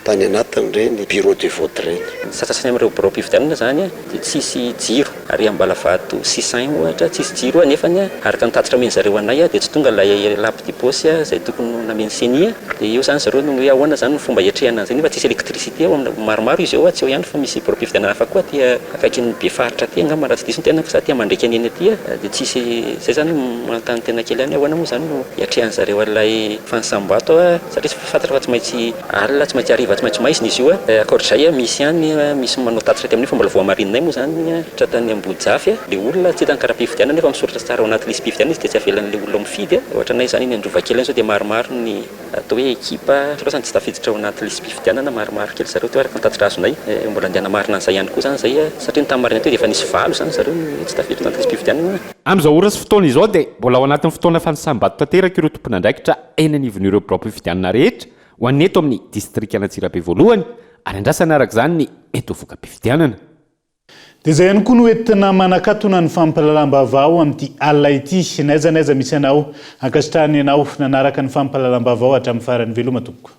tany anatiny reny bureau de vote reny sasasany amin'ireo bureau mpifidianana zany dia tsisy jiro ary ambalafato 600 ohatra tsisy jiro nefany araka nitatitra meny zareo anay dia tsy tonga lay lampy de bosy zay tokony nameny senia dia eo zany zareo no hoe ahoana zany ny fomba hiatrehana zany nefa tsisy électricité ao maromaro izy eo tsy eo ihany fa misy bureau mpifidianana hafa koa tia akaiky ny be faritra ty angamba raha tsy diso ny tena fa sa tia mandreky any aty dia tsisy zay zany manontany tena kely any ahoana moa zany no hiatrehan zareo alay fansambato satria fantatra fa tsy maintsy alina tsy maintsy ariva tsy maintsy maizina izy io akoatr'izay misy ihany misy manao tatitra ty amin'ny fa mbola voamarinina moa zany tratany ambojafy le olona tsy hitany karaha mpifidianana nefa misoratra tsara ao anaty lisy mpifidianana izy dia tsy avelan'le olona mifidy ohatra nay zany iny androva kely zao dia maromaro ny atao hoe ekipa zany tsy tafiditra ao anaty lisy mpifidianana maromaro kely zareo teo araka ny tatitra azonay mbola andeha namarina an'izay ihany koa zany zay satria ny tamarina teo dia efa nisy valo zany zareo tsy tafiditra anaty lisy mpifidianana amin'izao ora sy fotoana izao dia mbola ao anatin'ny fotoana fanisambato tanteraka ireo tompona andraikitra eny anivon'ireo biraom-pifidianana rehetra ho an'ny eto amin'ny distrika Antsirabe voalohany ary andrasana araka izany ny eto voka-pifidianana. Dia izay ihany koa no entina manakatona ny fampahalalam-baovao amin'ity alina ity n'aiza n'aiza misy anao ankasitrahany ianao nanaraka ny fampahalalam-baovao hatramin'ny farany veloma tompoko.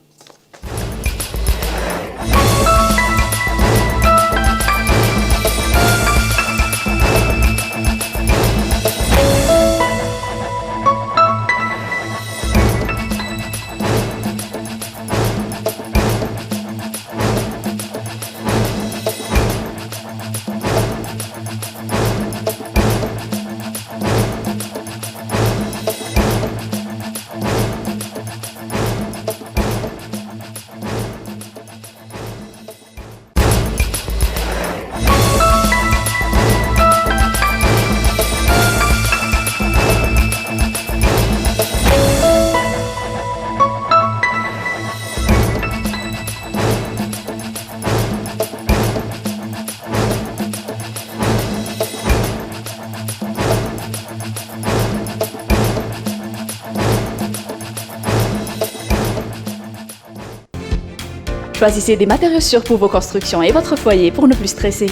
Choisissez des matériaux sûrs pour vos constructions et votre foyer pour ne plus stresser.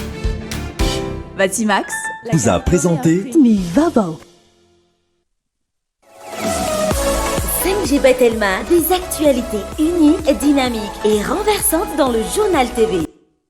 Batimax vous a présenté Mi Vavo. 5G Batelma, des actualités uniques, dynamiques et renversantes dans le journal TV.